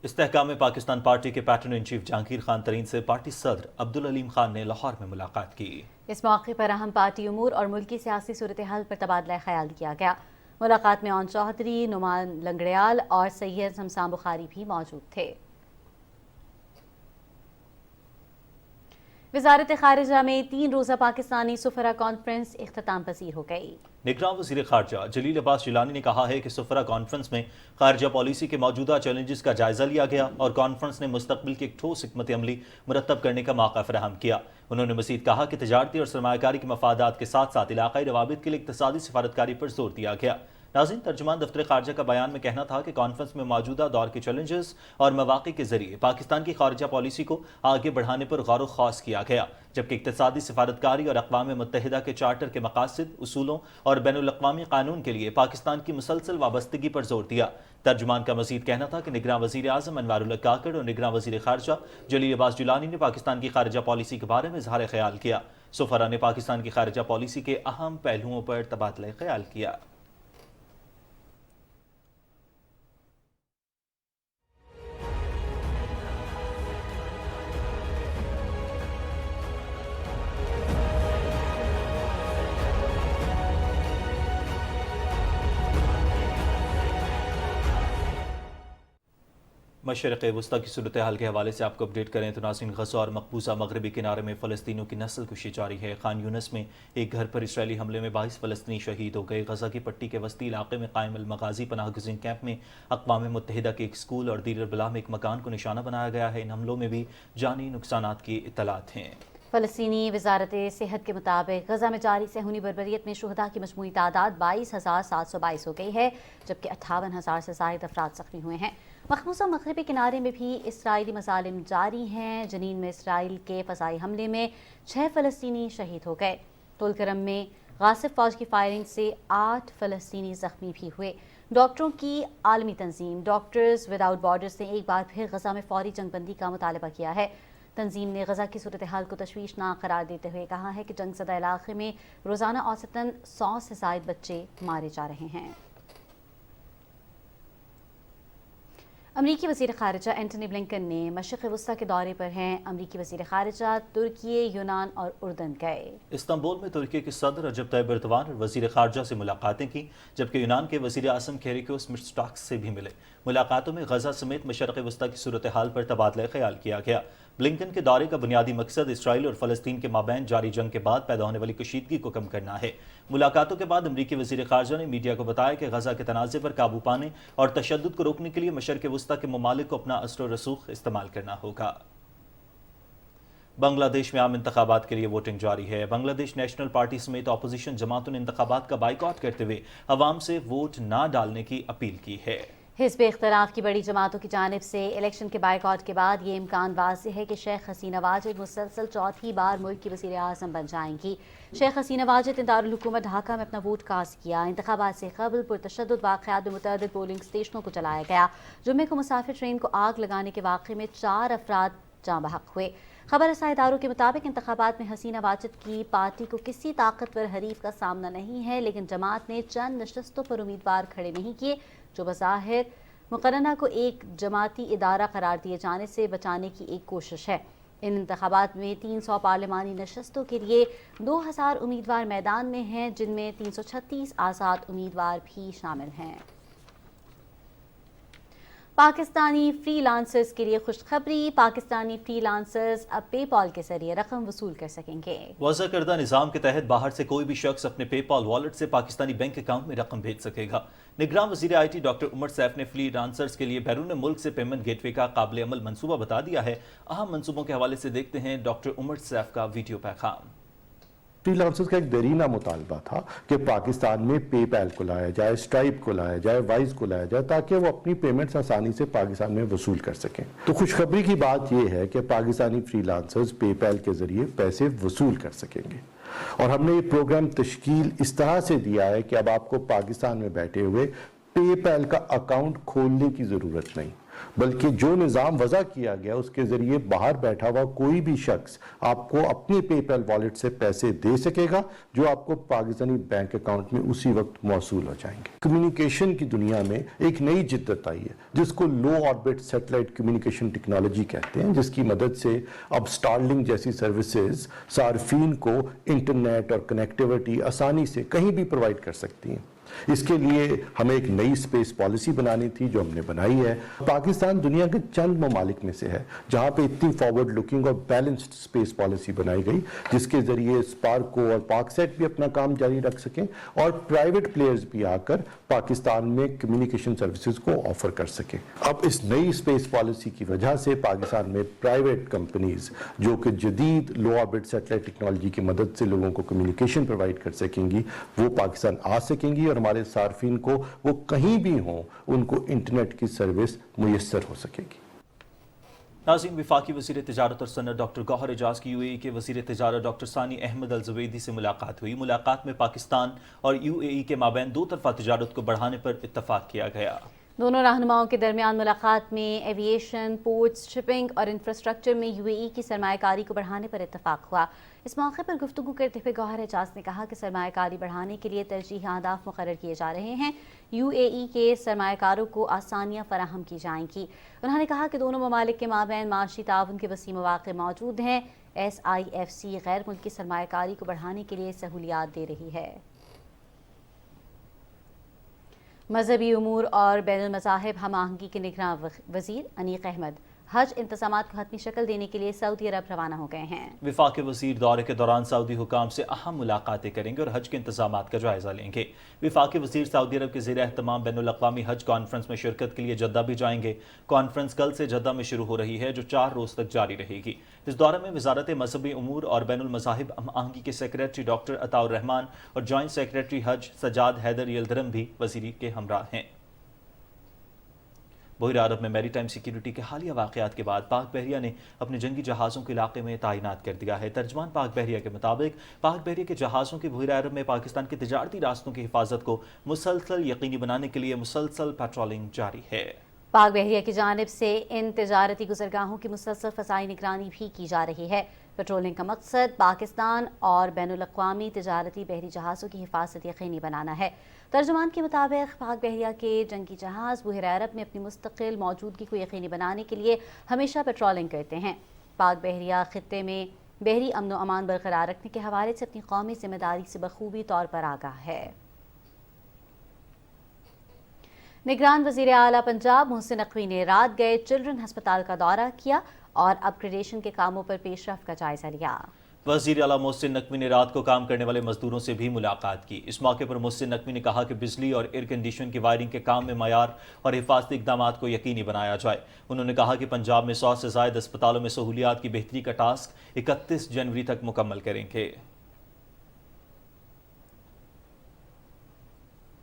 Istehkam Pakistan party کے patron in chief Jahangir Khan Tareen سے پارٹی صدر عبدالعلیم خان نے لاہور میں ملاقات کی۔ اس موقع پر اہم پارٹی امور اور ملکی سیاسی صورتحال پر تبادلہ خیال کیا گیا۔ ملاقات میں اون چودھری، نعمان لنگڑیال اور سید شمسان بخاری بھی موجود تھے۔ وزارت خارجہ میں 3 روزہ پاکستانی سفرا کانفرنس اختتام پذیر ہو گئی۔ نگراں وزیر خارجہ جلیل عباس جیلانی نے کہا ہے کہ سفرا کانفرنس میں خارجہ پالیسی کے موجودہ چیلنجز کا جائزہ لیا گیا اور کانفرنس نے مستقبل کی ایک ٹھوس حکمت عملی مرتب کرنے کا موقع فراہم کیا۔ انہوں نے مزید کہا کہ تجارتی اور سرمایہ کاری کے مفادات کے ساتھ ساتھ علاقائی روابط کے لیے اقتصادی سفارتکاری پر زور دیا گیا۔ ناظرین، ترجمان دفتر خارجہ کا بیان میں کہنا تھا کہ کانفرنس میں موجودہ دور کے چیلنجز اور مواقع کے ذریعے پاکستان کی خارجہ پالیسی کو آگے بڑھانے پر غور و خوض کیا گیا، جبکہ اقتصادی سفارتکاری اور اقوام متحدہ کے چارٹر کے مقاصد، اصولوں اور بین الاقوامی قانون کے لیے پاکستان کی مسلسل وابستگی پر زور دیا۔ ترجمان کا مزید کہنا تھا کہ نگراں وزیر اعظم انوار اللہ کاکڑ اور نگراں وزیر خارجہ جلیل عباس جولانی نے پاکستان کی خارجہ پالیسی کے بارے میں اظہار خیال کیا۔ سفراء نے پاکستان کی خارجہ پالیسی کے اہم پہلوؤں پر تبادلہ خیال کیا۔ مشرق وسطی کی صورتحال کے حوالے سے آپ کو اپڈیٹ کریں تو ناظرین، غزہ اور مقبوضہ مغربی کنارے میں فلسطینیوں کی نسل کشی جاری ہے۔ خان یونس میں ایک گھر پر اسرائیلی حملے میں 22 فلسطینی شہید ہو گئے۔ غزہ کی پٹی کے وسطی علاقے میں قائم المغازی پناہ گزین کیمپ میں اقوام متحدہ کے ایک اسکول اور دیر البلاح میں ایک مکان کو نشانہ بنایا گیا ہے۔ ان حملوں میں بھی جانی نقصانات کی اطلاعات ہیں۔ فلسطینی وزارت صحت کے مطابق غزہ میں جاری صہیونی بربریت میں شہداء کی مجموعی تعداد 22,722 ہو گئی ہے، جبکہ 58,000 سے زائد افراد زخمی ہوئے ہیں۔ مقبوضہ مغربی کنارے میں بھی اسرائیلی مظالم جاری ہیں۔ جنین میں اسرائیل کے فضائی حملے میں 6 فلسطینی شہید ہو گئے۔ طولکرم میں غاصب فوج کی فائرنگ سے 8 فلسطینی زخمی بھی ہوئے۔ ڈاکٹروں کی عالمی تنظیم ڈاکٹرز وداؤٹ بارڈرز نے ایک بار پھر غزہ میں فوری جنگ بندی کا مطالبہ کیا ہے۔ تنظیم نے غزہ کی صورتحال کو تشویشناک قرار دیتے ہوئے کہا ہے کہ جنگ زدہ علاقے میں روزانہ اوسطاً 100 سے زائد بچے مارے جا رہے ہیں۔ امریکی وزیر خارجہ اینٹونی بلنکن نے مشرق وسطی کے دورے پر ہیں۔ امریکی وزیر خارجہ ترکی، یونان اور اردن گئے۔ استنبول میں ترکی کے صدر رجب طیب ایردوان اور وزیر خارجہ سے ملاقاتیں کی، جبکہ یونان کے وزیر اعظم کیریکوس مٹسوٹاکس سے بھی ملے۔ ملاقاتوں میں غزہ سمیت مشرق وسطی کی صورتحال پر تبادلہ خیال کیا گیا۔ بلنکن کے دورے کا بنیادی مقصد اسرائیل اور فلسطین کے مابین جاری جنگ کے بعد پیدا ہونے والی کشیدگی کو کم کرنا ہے۔ ملاقاتوں کے بعد امریکی وزیر خارجہ نے میڈیا کو بتایا کہ غزہ کے تنازع پر قابو پانے اور تشدد کو روکنے کے لیے مشرق وسطی کے ممالک کو اپنا اثر و رسوخ استعمال کرنا ہوگا۔ بنگلہ دیش میں عام انتخابات کے لیے ووٹنگ جاری ہے۔ بنگلہ دیش نیشنل پارٹی سمیت اپوزیشن جماعتوں نے انتخابات کا بائیکاٹ کرتے ہوئے عوام سے ووٹ نہ ڈالنے کی اپیل کی ہے۔ حزب اختلاف کی بڑی جماعتوں کی جانب سے الیکشن کے بائیکاٹ کے بعد یہ امکان واضح ہے کہ شیخ حسینہ واجد مسلسل چوتھی بار ملک کی وزیر اعظم بن جائیں گی۔ شیخ حسینہ واجد نے دارالحکومت ڈھاکہ میں اپنا ووٹ کاسٹ کیا۔ انتخابات سے قبل پرتشدد واقعات میں متعدد پولنگ اسٹیشنوں کو چلایا گیا۔ جمعے کو مسافر ٹرین کو آگ لگانے کے واقعے میں 4 افراد جاں بحق ہوئے۔ خبر رساں اداروں کے مطابق انتخابات میں حسینہ واجد کی پارٹی کو کسی طاقتور حریف کا سامنا نہیں ہے، لیکن جماعت نے چند نشستوں پر امیدوار کھڑے نہیں کیے، جو بظاہر مقرنہ کو ایک جماعتی ادارہ قرار دیے جانے سے بچانے کی ایک کوشش ہے۔ ان انتخابات میں 300 پارلیمانی نشستوں کے لیے 2000 امیدوار میدان میں ہیں، جن میں 336 آزاد امیدوار بھی شامل ہیں۔ پاکستانی فری لانسرز کے لیے خوشخبری، پاکستانی فری لانسرز اب پے پال کے ذریعے رقم وصول کر سکیں گے۔ وضع کردہ نظام کے تحت باہر سے کوئی بھی شخص اپنے پے پال والیٹ سے پاکستانی بینک اکاؤنٹ میں رقم بھیج سکے گا۔ نگراں وزیر I T doctor Umar Saif نے فری لانسرز کے لیے بیرون ملک سے پیمنٹ گیٹ وے کا قابل عمل منصوبہ بتا دیا ہے۔ اہم منصوبوں کے حوالے سے دیکھتے ہیں ڈاکٹر عمر سیف کا ویڈیو پیغام۔ فری لانسرز کا ایک دیرینہ مطالبہ تھا کہ پاکستان میں پے پیل کو لایا جائے، اسٹرائپ کو لایا جائے، وائز کو لایا جائے، تاکہ وہ اپنی پیمنٹس آسانی سے پاکستان میں وصول کر سکیں۔ تو خوشخبری کی بات یہ ہے کہ پاکستانی فری لانسرز پے پیل کے ذریعے پیسے وصول کر سکیں گے، اور ہم نے یہ پروگرام تشکیل اس طرح سے دیا ہے کہ اب آپ کو پاکستان میں بیٹھے ہوئے پے پیل کا اکاؤنٹ کھولنے کی ضرورت نہیں، بلکہ جو نظام وضع کیا گیا اس کے ذریعے باہر بیٹھا ہوا کوئی بھی شخص آپ کو اپنے پے پیل والیٹ سے پیسے دے سکے گا، جو آپ کو پاکستانی بینک اکاؤنٹ میں اسی وقت موصول ہو جائیں گے۔ کمیونیکیشن کی دنیا میں ایک نئی جدت آئی ہے جس کو لو آربٹ سیٹلائٹ کمیونیکیشن ٹیکنالوجی کہتے ہیں، جس کی مدد سے اب سٹارلنگ جیسی سروسز صارفین کو انٹرنیٹ اور کنیکٹیوٹی آسانی سے کہیں بھی پرووائڈ کر سکتی ہیں۔ اس کے لیے ہمیں ایک نئی اسپیس پالیسی بنانی تھی جو ہم نے بنائی ہے۔ پاکستان دنیا کے چند ممالک میں سے ہے جہاں پہ اتنی فارورڈ لکنگ اور بیلنسڈ اسپیس پالیسی بنائی گئی، جس کے ذریعے اسپارکو اور پاک سیٹ بھی اپنا کام جاری رکھ سکیں اور پرائیویٹ پلیئرز بھی آ کر پاکستان میں کمیونیکیشن سروسز کو آفر کر سکیں۔ اب اس نئی اسپیس پالیسی کی وجہ سے پاکستان میں پرائیویٹ کمپنیز جو کہ جدید لو آربٹ سیٹلائٹ ٹیکنالوجی کی مدد سے لوگوں کو کمیونیکیشن پرووائڈ کر سکیں گی، وہ پاکستان آ سکیں گی، اور اور ہمارے صارفین کو وہ کہیں بھی ہوں ان کو انٹرنیٹ کی سروس میسر ہو سکے گی۔ ناظرین، وفاقی وزیر تجارت اور صنعت ڈاکٹر گوہر اعجاز کی UAE کے وزیر تجارت ڈاکٹر ثانی احمد الزبیدی سے ملاقات ہوئی۔ ملاقات میں پاکستان اور UAE کے مابین دو طرفہ تجارت کو بڑھانے پر اتفاق کیا گیا۔ دونوں رہنماؤں کے درمیان ملاقات میں ایویشن، پورٹس، شپنگ اور انفراسٹرکچر میں UAE کی سرمایہ کاری کو بڑھانے پر اتفاق ہوا۔ اس موقع پر گفتگو کرتے ہوئے گوہر اعجاز نے کہا کہ سرمایہ کاری بڑھانے کے لیے ترجیحی اہداف مقرر کیے جا رہے ہیں۔ UAE کے سرمایہ کاروں کو آسانیاں فراہم کی جائیں گی۔ انہوں نے کہا کہ دونوں ممالک کے مابین معاشی تعاون کے وسیع مواقع موجود ہیں۔ SIFC غیر ملکی سرمایہ کاری کو بڑھانے کے لیے سہولیات دے رہی ہے۔ مذہبی امور اور بین المذاہب ہم آہنگی کے نگراں وزیر انیق احمد حج انتظامات کو حتمی شکل دینے کے لیے سعودی عرب روانہ ہو گئے ہیں۔ وفاقی وزیر دورے کے دوران سعودی حکام سے اہم ملاقاتیں کریں گے اور حج کے انتظامات کا جائزہ لیں گے۔ وفاقی وزیر سعودی عرب کے زیر اہتمام بین الاقوامی حج کانفرنس میں شرکت کے لیے جدہ بھی جائیں گے۔ کانفرنس کل سے جدہ میں شروع ہو رہی ہے جو 4 روز تک جاری رہے گی۔ اس دورے میں وزارت مذہبی امور اور بین المذاہب ہم آہنگی کے سیکریٹری ڈاکٹر عطاء الرحمان اور جوائنٹ سیکریٹری حج سجاد حیدر یلدرم بھی وزیر کے ہمراہ ہیں۔ بحیرہ عرب میں میری ٹائم سیکیورٹی کے حالیہ واقعات کے بعد پاک بحریہ نے اپنے جنگی جہازوں کے علاقے میں تعینات کر دیا ہے۔ ترجمان پاک بحریہ کے مطابق پاک بحریہ کے جہازوں کی بحیرہ عرب میں پاکستان کے تجارتی راستوں کی حفاظت کو مسلسل یقینی بنانے کے لیے مسلسل پیٹرولنگ جاری ہے۔ پاک بحریہ کی جانب سے ان تجارتی گزرگاہوں کی مسلسل فضائی نگرانی بھی کی جا رہی ہے۔ پیٹرولنگ کا مقصد پاکستان اور بین الاقوامی تجارتی بحری جہازوں کی حفاظت یقینی بنانا ہے۔ ترجمان کے مطابق پاک بحریہ کے جنگی جہاز بحیرہ عرب میں اپنی مستقل موجودگی کو یقینی بنانے کے لیے ہمیشہ پیٹرولنگ کرتے ہیں۔ پاک بحریہ خطے میں بحری امن و امان برقرار رکھنے کے حوالے سے اپنی قومی ذمہ داری سے بخوبی طور پر آگاہ ہے۔ نگران وزیر اعلیٰ پنجاب محسن نقوی نے رات گئے چلڈرن ہسپتال کا دورہ کیا اور اپ گریڈیشن کے کاموں پر پیش رفت کا جائزہ لیا۔ وزیر اعلیٰ محسن نقوی نے رات کو کام کرنے والے مزدوروں سے بھی ملاقات کی۔ اس موقع پر محسن نقوی نے کہا کہ بجلی اور ایئر کنڈیشن کی وائرنگ کے کام میں معیار اور حفاظتی اقدامات کو یقینی بنایا جائے۔ انہوں نے کہا کہ پنجاب میں 100 سے زائد اسپتالوں میں سہولیات کی بہتری کا ٹاسک 31 جنوری تک مکمل کریں گے۔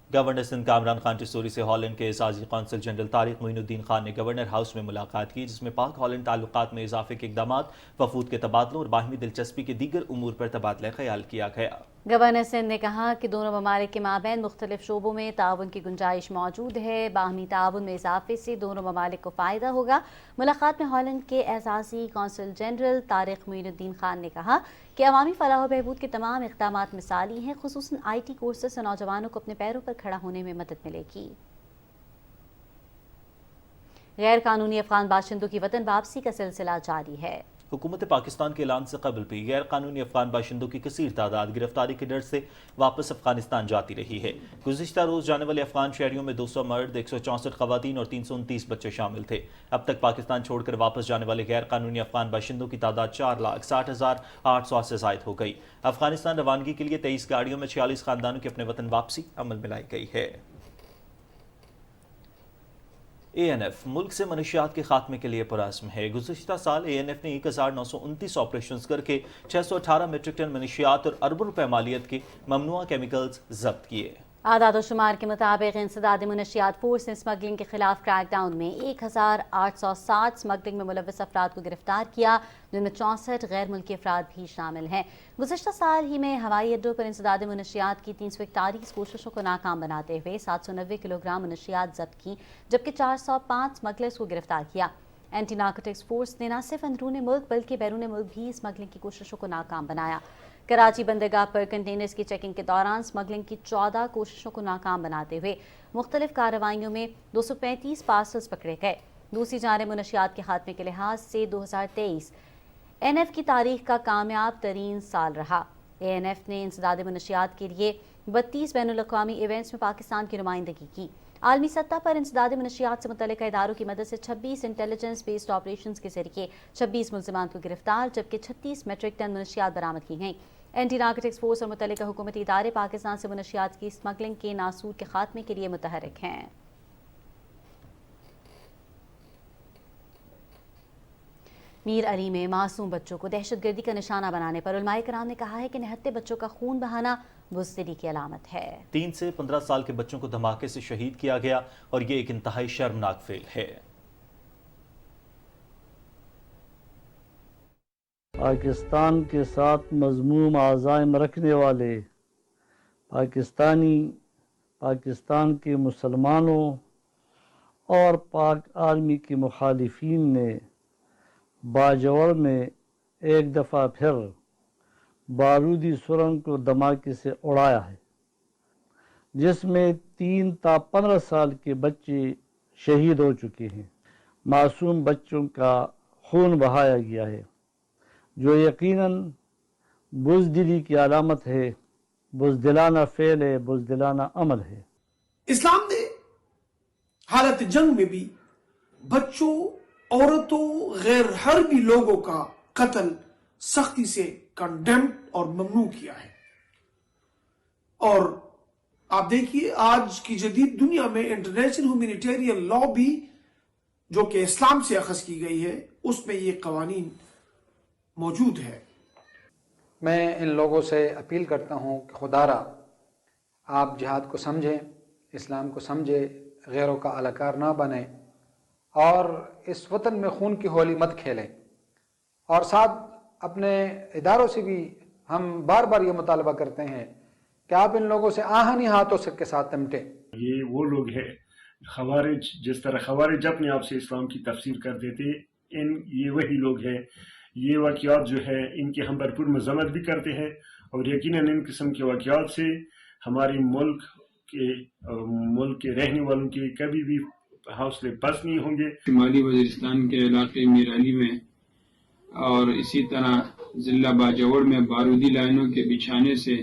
گورنر سندھ کامران خان ٹسوری سے ہالینڈ کے اعزازی قونصل جنرل طارق معین الدین خان نے گورنر ہاؤس میں ملاقات کی، جس میں پاک ہالینڈ تعلقات میں اضافے کے اقدامات، وفود کے تبادلوں اور باہمی دلچسپی کے دیگر امور پر تبادلہ خیال کیا گیا۔ گورنر سندھ نے کہا کہ دونوں ممالک کے مابین مختلف شعبوں میں تعاون کی گنجائش موجود ہے۔ باہمی تعاون میں اضافے سے دونوں ممالک کو فائدہ ہوگا۔ ملاقات میں ہالینڈ کے اعزازی قونصل جنرل طارق معین الدین خان نے کہا کہ عوامی فلاح و بہبود کے تمام اقدامات مثالی ہیں، خصوصاً IT کورسز سے نوجوانوں کو اپنے پیروں پر کھڑا ہونے میں مدد ملے گی۔ غیر قانونی افغان باشندوں کی وطن واپسی کا سلسلہ جاری ہے۔ حکومت پاکستان کے اعلان سے قبل بھی غیر قانونی افغان باشندوں کی کثیر تعداد گرفتاری کے ڈر سے واپس افغانستان جاتی رہی ہے۔ گزشتہ روز جانے والے افغان شہریوں میں 200 مرد، 164 خواتین اور 329 بچے شامل تھے۔ اب تک پاکستان چھوڑ کر واپس جانے والے غیر قانونی افغان باشندوں کی تعداد 4,60,800 سے زائد ہو گئی۔ افغانستان روانگی کے لیے 23 گاڑیوں میں 46 خاندانوں کی اپنے وطن واپسی عمل میں لائی گئی ہے۔ ANF ملک سے منشیات کے خاتمے کے لیے پرعزم ہے۔ گزشتہ سال ANF نے 1929 آپریشنز کر کے 618 میٹرک ٹن منشیات اور اربوں روپے مالیت کے ممنوعہ کیمیکلز ضبط کیے۔ اعداد و شمار کے مطابق انسداد منشیات فورس نے اسمگلنگ کے خلاف کریک ڈاؤن میں 1860 اسمگلنگ میں ملوث افراد کو گرفتار کیا، جن میں 64 غیر ملکی افراد بھی شامل ہیں۔ گزشتہ سال ہی میں ہوائی اڈوں پر انسداد منشیات کی 341 کوششوں کو ناکام بناتے ہوئے 790 کلو گرام منشیات ضبط کی، جبکہ 405 اسمگلرز کو گرفتار کیا۔ اینٹی نارکوٹکس فورس نے نہ صرف اندرون ملک بلکہ بیرون ملک بھی اسمگلنگ کی کوششوں کو ناکام بنایا۔ کراچی بندرگاہ پر کنٹینرز کی چیکنگ کے دوران اسمگلنگ کی 14 کوششوں کو ناکام بناتے ہوئے مختلف کارروائیوں میں 235 پارسلز پکڑے گئے۔ دوسری جانب منشیات کے خاتمے کے لحاظ سے 2023 ANF کی تاریخ کا کامیاب ترین سال رہا۔ ANF نے انسداد منشیات کے لیے 32 بین الاقوامی ایونٹس میں پاکستان کی نمائندگی کی۔ عالمی سطح پر انسداد منشیات سے متعلقہ اداروں کی مدد سے 26 انٹیلیجنس بیسڈ آپریشنز کے ذریعے 26 ملزمان کو گرفتار، جبکہ 36 میٹرک ٹن منشیات برآمد کی گئیں۔ اینٹی نارکوٹکس فورس اور متعلقہ حکومتی ادارے پاکستان سے منشیات کی اسمگلنگ کے ناسور کے خاتمے کے لیے متحرک ہیں۔ میر علی میں معصوم بچوں کو دہشت گردی کا نشانہ بنانے پر علماء کرام نے کہا ہے کہ نہتے بچوں کا خون بہانا بزدلی کی علامت ہے۔ 3 سے 15 سال کے بچوں کو دھماکے سے شہید کیا گیا اور یہ ایک انتہائی شرمناک فعل ہے۔ پاکستان کے ساتھ مذموم عزائم رکھنے والے پاکستان کے مسلمانوں اور پاک آرمی کے مخالفین نے باجوڑ میں ایک دفعہ پھر بارودی سرنگ کو دھماکے سے اڑایا ہے، جس میں 3 تا 15 سال کے بچے شہید ہو چکے ہیں۔ معصوم بچوں کا خون بہایا گیا ہے، جو یقیناً بزدلی کی علامت ہے، بزدلانہ فعل ہے، بزدلانہ عمل ہے۔ اسلام نے حالت جنگ میں بھی بچوں، عورتوں، غیر حربی لوگوں کا قتل سختی سے کنڈیم اور ممنوع کیا ہے۔ اور آپ دیکھیے آج کی جدید دنیا میں انٹرنیشنل ہیومینیٹیرین لا بھی جو کہ اسلام سے اخذ کی گئی ہے، اس میں یہ قوانین موجود ہے۔ میں ان لوگوں سے اپیل کرتا ہوں کہ خدا را آپ جہاد کو سمجھیں، اسلام کو سمجھیں، غیروں کا اہلکار نہ بنیں اور اس وطن میں خون کی ہولی مت کھیلیں۔ اور ساتھ اپنے اداروں سے بھی ہم بار بار یہ مطالبہ کرتے ہیں کہ آپ ان لوگوں سے آہنی ہاتھوں کے ساتھ نمٹیں۔ یہ وہ لوگ ہیں خوارج، جس طرح خوارج اپنے آپ سے اسلام کی تفسیر کر دیتے، یہ وہی لوگ ہیں۔ یہ واقعات جو ہے ان کی ہم بھرپور مذمت بھی کرتے ہیں اور یقیناً ان قسم کے واقعات سے ہمارے ملک کے رہنے والوں کے کبھی بھی حوصلے پست نہیں ہوں گے۔ شمالی وزیرستان کے علاقے میرالی میں اور اسی طرح ضلع باجوڑ میں بارودی لائنوں کے بچھانے سے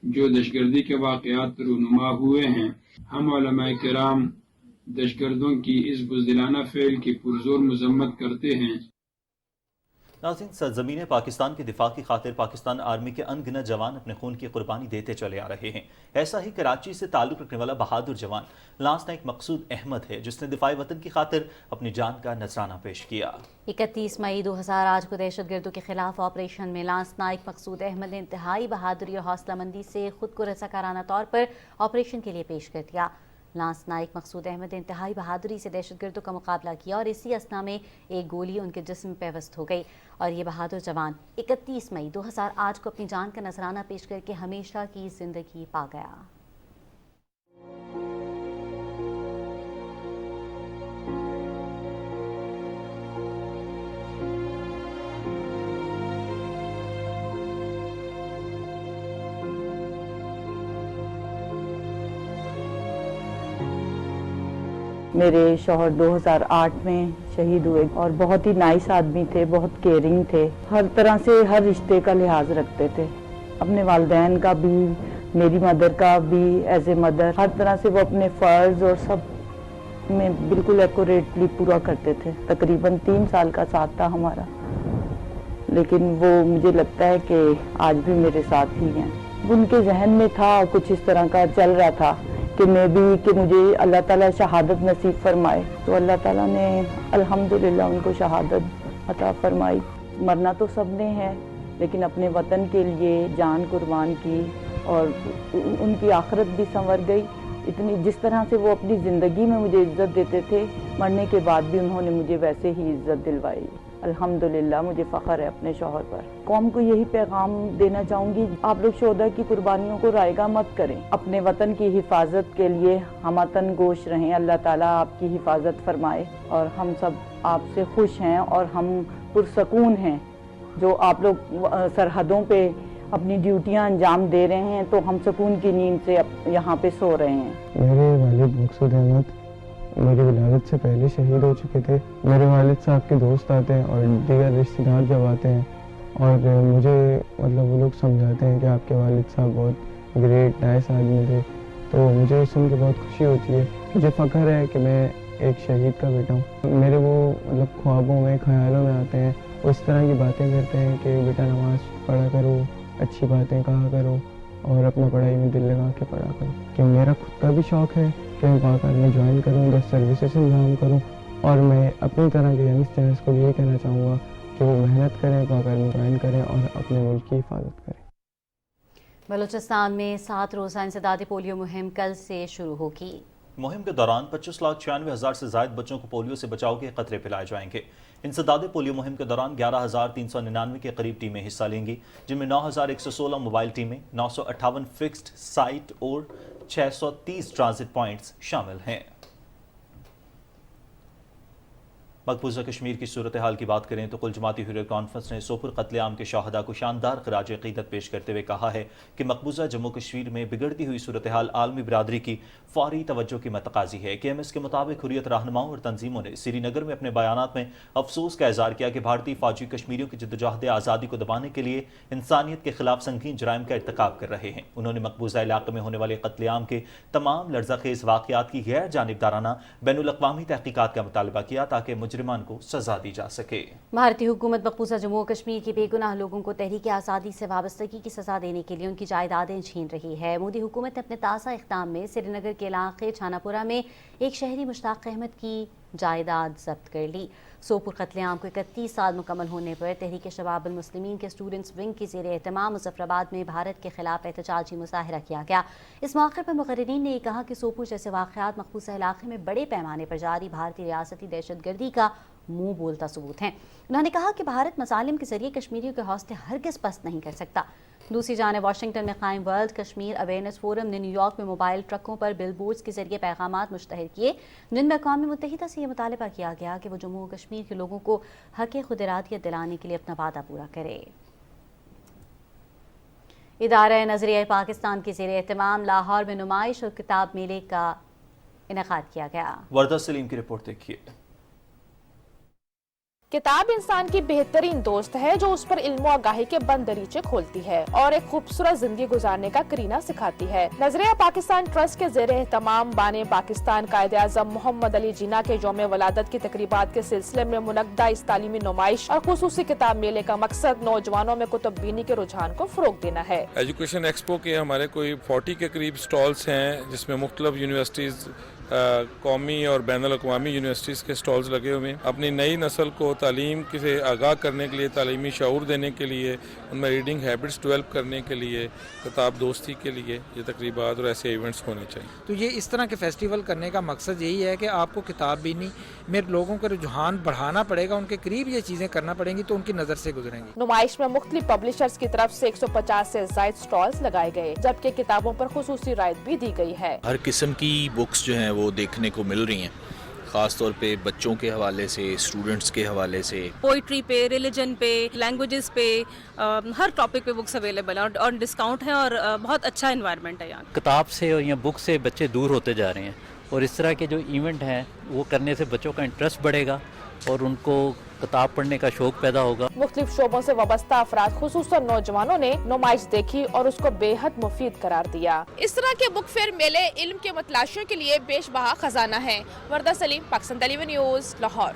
جو دہشتگردی کے واقعات رونما ہوئے ہیں، ہم علماء کرام دہشتگردوں کی اس بزدلانہ فعل کی پرزور مذمت کرتے ہیں۔ ناظرین، سرزمین پاکستان کے دفاع کی خاطر پاکستان آرمی کے ان گنت جوان اپنے خون کی قربانی دیتے چلے آ رہے ہیں۔ ایسا ہی کراچی سے تعلق رکھنے والا بہادر جوان لانس نائک مقصود احمد ہے، جس نے دفاع وطن کی خاطر اپنی جان کا نذرانہ پیش کیا۔ 31 مئی 2008 کو دہشت گردوں کے خلاف آپریشن میں لانس نائک مقصود احمد نے انتہائی بہادری اور حوصلہ مندی سے خود کو رضاکارانہ طور پر آپریشن کے لیے پیش کر دیا۔ لانس نائک مقصود احمد نے انتہائی بہادری سے دہشت گردوں کا مقابلہ کیا اور اسی اثنا میں ایک گولی ان کے جسم میں پیوست ہو گئی اور یہ بہادر جوان 31 مئی 2008 کو اپنی جان کا نذرانہ پیش کر کے ہمیشہ کی زندگی پا گیا۔ میرے شوہر 2008 میں شہید ہوئے اور بہت ہی نائس آدمی تھے، بہت کیئرنگ تھے، ہر طرح سے ہر رشتے کا لحاظ رکھتے تھے، اپنے والدین کا بھی، میری مدر کا بھی ایز اے مدر، ہر طرح سے وہ اپنے فرض اور سب میں بالکل ایکوریٹلی پورا کرتے تھے۔ تقریباً 3 سال کا ساتھ تھا ہمارا، لیکن وہ مجھے لگتا ہے کہ آج بھی میرے ساتھ ہی ہیں۔ ان کے ذہن میں تھا کچھ اس طرح کا چل رہا تھا کہ میں بھی کہ مجھے اللہ تعالیٰ شہادت نصیب فرمائے، تو اللہ تعالیٰ نے الحمدللہ ان کو شہادت عطا فرمائی۔ مرنا تو سب نے ہے، لیکن اپنے وطن کے لیے جان قربان کی اور ان کی آخرت بھی سنور گئی۔ اتنی جس طرح سے وہ اپنی زندگی میں مجھے عزت دیتے تھے، مرنے کے بعد بھی انہوں نے مجھے ویسے ہی عزت دلوائی۔ الحمدللہ مجھے فخر ہے اپنے شوہر پر۔ قوم کو یہی پیغام دینا چاہوں گی، آپ لوگ شہداء کی قربانیوں کو رائیگاں مت کریں، اپنے وطن کی حفاظت کے لیے ہم وطن گوش رہیں، اللہ تعالیٰ آپ کی حفاظت فرمائے اور ہم سب آپ سے خوش ہیں اور ہم پرسکون ہیں۔ جو آپ لوگ سرحدوں پہ اپنی ڈیوٹیاں انجام دے رہے ہیں تو ہم سکون کی نیند سے یہاں پہ سو رہے ہیں۔ میرے والد مقصود احمد میری ولادت سے پہلے شہید ہو چکے تھے۔ میرے والد صاحب کے دوست آتے ہیں اور دیگر رشتہ دار جب آتے ہیں اور مجھے وہ لوگ سمجھاتے ہیں کہ آپ کے والد صاحب بہت گریٹ نائس آدمی تھے، تو مجھے سن کے بہت خوشی ہوتی ہے۔ مجھے فخر ہے کہ میں ایک شہید کا بیٹا ہوں۔ میرے وہ خوابوں میں خیالوں میں آتے ہیں، وہ اس طرح کی باتیں کرتے ہیں کہ بیٹا نماز پڑھا کرو، اچھی باتیں کہا کرو اور اپنا پڑھائی میں دل لگا کے پڑھا کرو۔ کہ میرا خود کا بھی شوق ہے کہ میں پاک آرمی جوائن کروں، 10 سروسز انجام کروں، اور میں اپنی طرح کے ینگسٹرز کو بھی یہ کہنا چاہوں گا کہ وہ محنت کریں، پاک آرمی جوائن کریں اور اپنے ملک کی حفاظت کریں۔ बलूचिस्तान में 7 रोज़ा इंसदादी पोलियो मुहिम कल से शुरू होगी। मुहिम के दौरान 25,96,000 से ज्यादा बच्चों को पोलियो से बचाव के खतरे पिलाए जाएंगे। इंसदादी पोलियो मुहिम के दौरान 11,399 के करीब टीमें हिस्सा लेंगी, जिनमें 9,116 मोबाइल टीमें, 958 फिक्स्ड साइट और 630 ट्रांजिट पॉइंट्स शामिल हैं। मकबूजा कश्मीर की सूरत हाल की बात करें तो कुल जमाती हुर्रियत कॉन्फ्रेंस ने सोपुर कत्लेआम के शहादा को शानदार खराज अकीदत पेश करते हुए कहा है कि मकबूजा जम्मू कश्मीर में बिगड़ती हुई सूरत हाल आलमी बिरादरी की फौरी तवज्जो की मतकाजी है। KMS के मुताबिक हुर्रियत रहनुमाओं और तंजीमों ने श्रीनगर में अपने बयानात में अफसोस का इजहार किया कि भारतीय फौजी कश्मीरियों की जद्दोजहद आज़ादी को दबाने के लिए इंसानियत के खिलाफ संगीन जराइम का इर्तिकाब कर रहे हैं। उन्होंने मकबूजा इलाके में होने वाले कत्लेआम के तमाम लर्ज़ाखेज़ वाक़यात की गैर जानिबदाराना बैनुल-अक़वामी तहकीकात का मुतालबा किया ताकि मुजरिमान को सजा दी जा सके। भारतीय हुकूमत मकबूजा जम्मू कश्मीर के बेगुनाह लोगों को तहरीक आज़ादी से वाबस्तगी की सजा देने के लिए उनकी जायदादें छीन रही है। मोदी हुकूमत ने अपने ताज़ा इक़दाम में श्रीनगर के इलाके छानापुरा में एक शहरी मुश्ताक अहमद की जायदाद जब्त कर ली। सोपुर कत्लेआम को 31 साल मुकम्मल होने पर तहरीक शबाब अल मुस्लिमीन के स्टूडेंट्स विंग के ज़ेरे एहतमाम मुज़फ़्फ़राबाद में भारत के खिलाफ एहतजाजी मुज़ाहिरा किया गया। इस मौके पर मुक़र्रिरीन ने कहा कि सोपुर जैसे वाक़यात मक़बूजा इलाके में बड़े पैमाने पर जारी भारतीय रियासती दहशतगर्दी का मुंह बोलता सबूत हैं। उन्होंने कहा कि भारत मसालिम के जरिए कश्मीरियों के हौसले हरगिज़ पस्त नहीं कर सकता। दूसरी जानिब वाशिंगटन में कायम वर्ल्ड कश्मीर अवेयरनेस फोरम ने न्यूयॉर्क में मोबाइल ट्रकों पर बिलबोर्ड्स के जरिए पैगामात मुश्तहर किए, जिनमें अक़वाम मुत्तहिदा से यह मुतालबा किया गया कि वो जम्मू कश्मीर के लोगों को हक़ खुद इरादियत दिलाने के लिए अपना वादा पूरा करे। इदारा नज़रिया पाकिस्तान के ज़ेरे एहतमाम लाहौर में नुमाइश और किताब मेले का इनेकाद किया गया। वर्दा सलीम की रिपोर्ट देखिए। किताब इंसान की बेहतरीन दोस्त है जो उस पर इल्म और आगाही के बंद दरीचे खोलती है और एक खूबसूरत जिंदगी गुजारने का करीना सिखाती है। नजरिया पाकिस्तान ट्रस्ट के ज़ेरे एहतमाम बाने पाकिस्तान कायदे आज़म मोहम्मद अली जिन्ना के यौम वलादत की तकरीबात के सिलसिले में मुनक्दा इस तालीमी नुमाइश और खुसूसी किताब मेले का मकसद नौजवानों में कुतुब बीनी के रुझान को फरोग देना है। एजुकेशन एक्सपो के हमारे कोई 40 के करीब स्टॉल्स हैं, जिसमें मुख्तलिफ यूनिवर्सिटीज़ कौमी और बैनुल अक़वामी यूनिवर्सिटीज़ के स्टॉल्स लगे हुए हैं। अपनी नई नस्ल को तालीम से आगाह करने के लिए, तालीमी शऊर देने के लिए, उनमें रीडिंग हैबिट्स डेवलप करने के लिए, किताब दोस्ती के लिए ये तकरीबात और ऐसे इवेंट्स होने चाहिए। तो ये इस तरह के फेस्टिवल करने का मकसद यही है कि आपको किताब बीनी में लोगों का रुझान बढ़ाना पड़ेगा, उनके करीब ये चीज़ें करना पड़ेंगी तो उनकी नज़र से गुजरेंगी। नुमाइश में मुख्तलिफ पब्लिशर्स की तरफ से 150 से ज़ायद स्टॉल्स लगाए गए, जबकि किताबों पर खुसूसी रायत भी दी गई है। हर किस्म की बुक्स जो हैं वो देखने को मिल रही हैं, ख़ास तौर पे बच्चों के हवाले से, स्टूडेंट्स के हवाले से, पोइट्री पे, रिलीजन पे, लैंग्वेजेस पे, हर टॉपिक पे बुक्स अवेलेबल हैं और डिस्काउंट है और बहुत अच्छा एनवायरनमेंट है यहाँ। किताब से और या बुक से बच्चे दूर होते जा रहे हैं और इस तरह के जो इवेंट हैं वो करने से बच्चों का इंटरेस्ट बढ़ेगा और उनको किताब पढ़ने का शौक पैदा होगा। मुख्तलिफ शोबों से वाबस्ता अफराद खुसूसन नौजवानों ने नुमाइश देखी और उसको बेहद मुफीद करार दिया। इस तरह के बुक फेयर मेले इल्म के मतलाशियों के लिए बेशबहा खजाना है। वर्दा सलीम, पाकिस्तान टेलीविजन न्यूज़, लाहौर।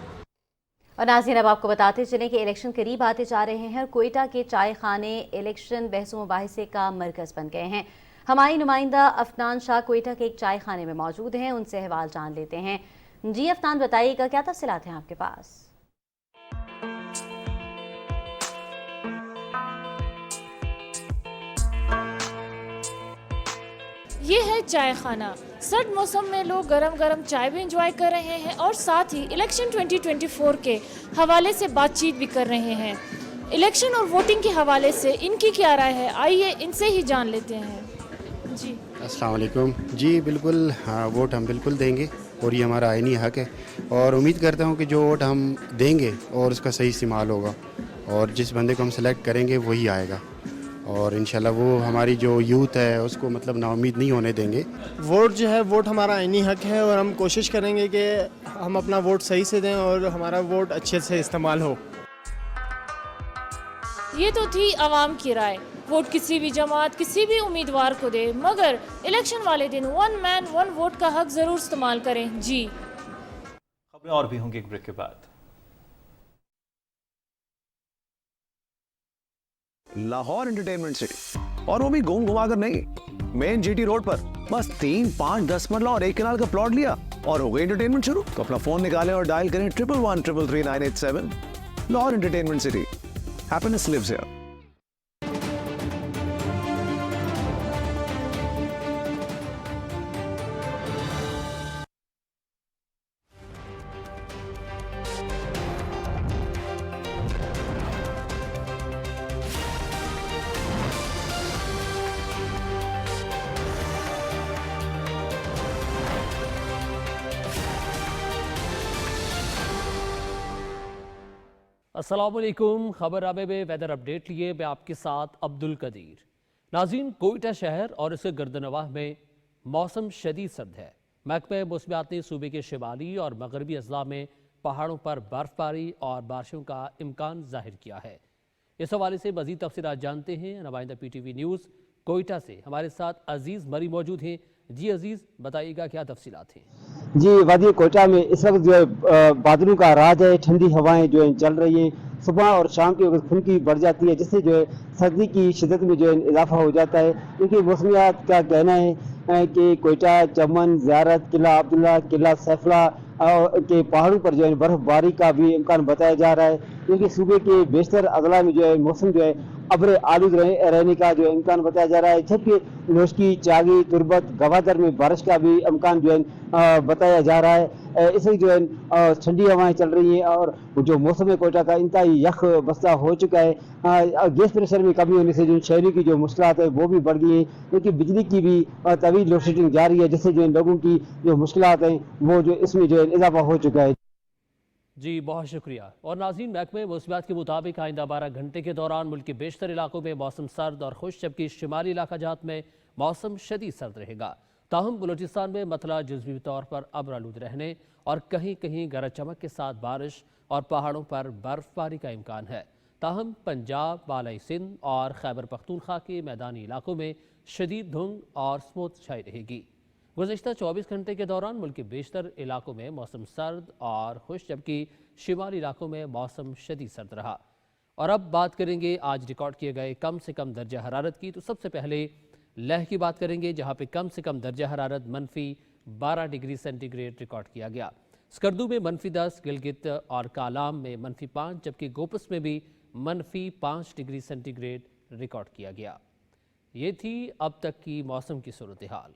और नाज़रीन, अब आपको बताते चलें कि इलेक्शन करीब आते जा रहे हैं और कोयटा के चाय खाने इलेक्शन बहस मुबाहिसे का मरकज़ बन गए हैं। हमारी नुमाइंदा अफनान शाह कोयटा के एक चाय खाने में मौजूद हैं, उनसे अहवाल जान लेते हैं। जी अफनान, बताइएगा क्या तफसीलात हैं आपके पास? ये है चाय खाना। सर्द मौसम में लोग गरम गरम चाय भी एंजॉय कर रहे हैं और साथ ही इलेक्शन 2024 के हवाले से बातचीत भी कर रहे हैं। इलेक्शन और वोटिंग के हवाले से इनकी क्या राय है, आइए इनसे ही जान लेते हैं। जी अस्सलाम वालेकुम। जी बिल्कुल, हाँ, वोट हम बिल्कुल देंगे और ये हमारा आईनी हक है और उम्मीद करता हूँ कि जो वोट हम देंगे और उसका सही इस्तेमाल होगा और जिस बंदे को हम सेलेक्ट करेंगे वही आएगा और इंशाल्लाह वो हमारी जो यूथ है उसको मतलब नाउम्मीद नहीं होने देंगे। वोट जो है, वोट हमारा आईनी हक है और हम कोशिश करेंगे कि हम अपना वोट सही से दें और हमारा वोट अच्छे से इस्तेमाल हो। ये तो थी आवाम की राय। वोट किसी भी जमात, किसी भी उम्मीदवार को दे, मगर इलेक्शन वाले दिन 1 मैन 1 वोट का हक जरूर इस्तेमाल करें। जी खबरें और भी होंगी एक ब्रेक के बाद। लाहौर एंटरटेनमेंट सिटी, और वो भी घूम घुमा कर नहीं, मेन GT रोड पर। बस 3, 5, 10 मरला और 1 कनाल का प्लॉट लिया और हो गई एंटरटेनमेंट शुरू। तो अपना फोन निकालें और डायल करें 1113333987। Lahore Entertainment City, happiness lives here. अस्सलाम वालेकुम। खबर आबे में वेदर अपडेट लिए मैं आपके साथ अब्दुल कदीर। नाज़रीन, कोयटा शहर और इसके गर्दनवाह में मौसम शदीद सर्द है। महकमे मौसमियात ने सूबे के शिमाली और मगरबी अजला में पहाड़ों पर बर्फबारी और बारिशों का इम्कान जाहिर किया है। इस हवाले से मज़ीद तफसीलात जानते हैं नुमाइंदा PTV न्यूज़ कोयटा से। हमारे साथ अजीज़ मरी मौजूद हैं। जी अजीज़, बताइएगा क्या तफसीलात हैं? जी, वादी कोयटा में इस वक्त जो है बादलों का राज है, ठंडी हवाएं जो है चल रही हैं। सुबह और शाम के वक्त खुनकी बढ़ जाती है, जिससे जो है सर्दी की शिद्दत में जो है इजाफा हो जाता है। क्योंकि मौसमियात का कहना है कि कोयटा, चमन, ज़ियारत, किला अब्दुल्ला, किला सैफला के पहाड़ों पर जो है बर्फबारी का भी इम्कान बताया जा रहा है। क्योंकि सूबे के बेशतर अजला में जो है मौसम जो है अब्र आलूद रहने का जो इम्कान बताया जा रहा है। जबकि नोशकी, चागी, तुरबत, गवादर में बारिश का भी इम्कान जो है बताया जा रहा है। इसलिए जो है ठंडी हवाएं चल रही हैं और जो मौसम है कोयटा का इंतहाई यख बस्ता हो चुका है। गैस प्रेशर में कमी होने से जो शहरी की जो मुश्किलात है वो भी बढ़ गई है। क्योंकि बिजली की भी तवील लोड शेडिंग जारी है, जिससे जो लोगों की जो मुश्किलात हैं वो जो इसमें जो है इजाफा हो चुका है। जी, बहुत शुक्रिया। और नाज़रीन, महकमे मौसमियात के मुताबिक आइंदा 12 घंटे के दौरान मुल्क के बेशतर इलाकों में मौसम सर्द और खुश, जबकि शुमाली इलाका जात में मौसम शदीद सर्द रहेगा। ताहम बलूचिस्तान में मतला जुज़वी तौर पर अब्र आलूद रहने और कहीं कहीं गरज चमक के साथ बारिश और पहाड़ों पर बर्फबारी का इम्कान है। ताहम पंजाब, बालाई सिंध और खैबर पख्तूनख्वा के मैदानी इलाकों में शदीद धुंध और स्मोथ छाई रहेगी। गुज़िश्ता 24 घंटे के दौरान मुल्क के बेशतर इलाकों में मौसम सर्द और खुश, जबकि शिमाली इलाकों में मौसम शदीद सर्द रहा। और अब बात करेंगे आज रिकॉर्ड किए गए कम से कम दर्जा हरारत की। तो सबसे पहले लेह की बात करेंगे, जहाँ पे कम से कम दर्जा हरारत -12 डिग्री सेंटीग्रेड रिकॉर्ड किया गया। स्कर्दू में -10, गिलगित और कालाम में -5, जबकि गोपस में भी -5 डिग्री सेंटीग्रेड रिकॉर्ड किया गया। ये थी अब तक की मौसम की सूरत हाल।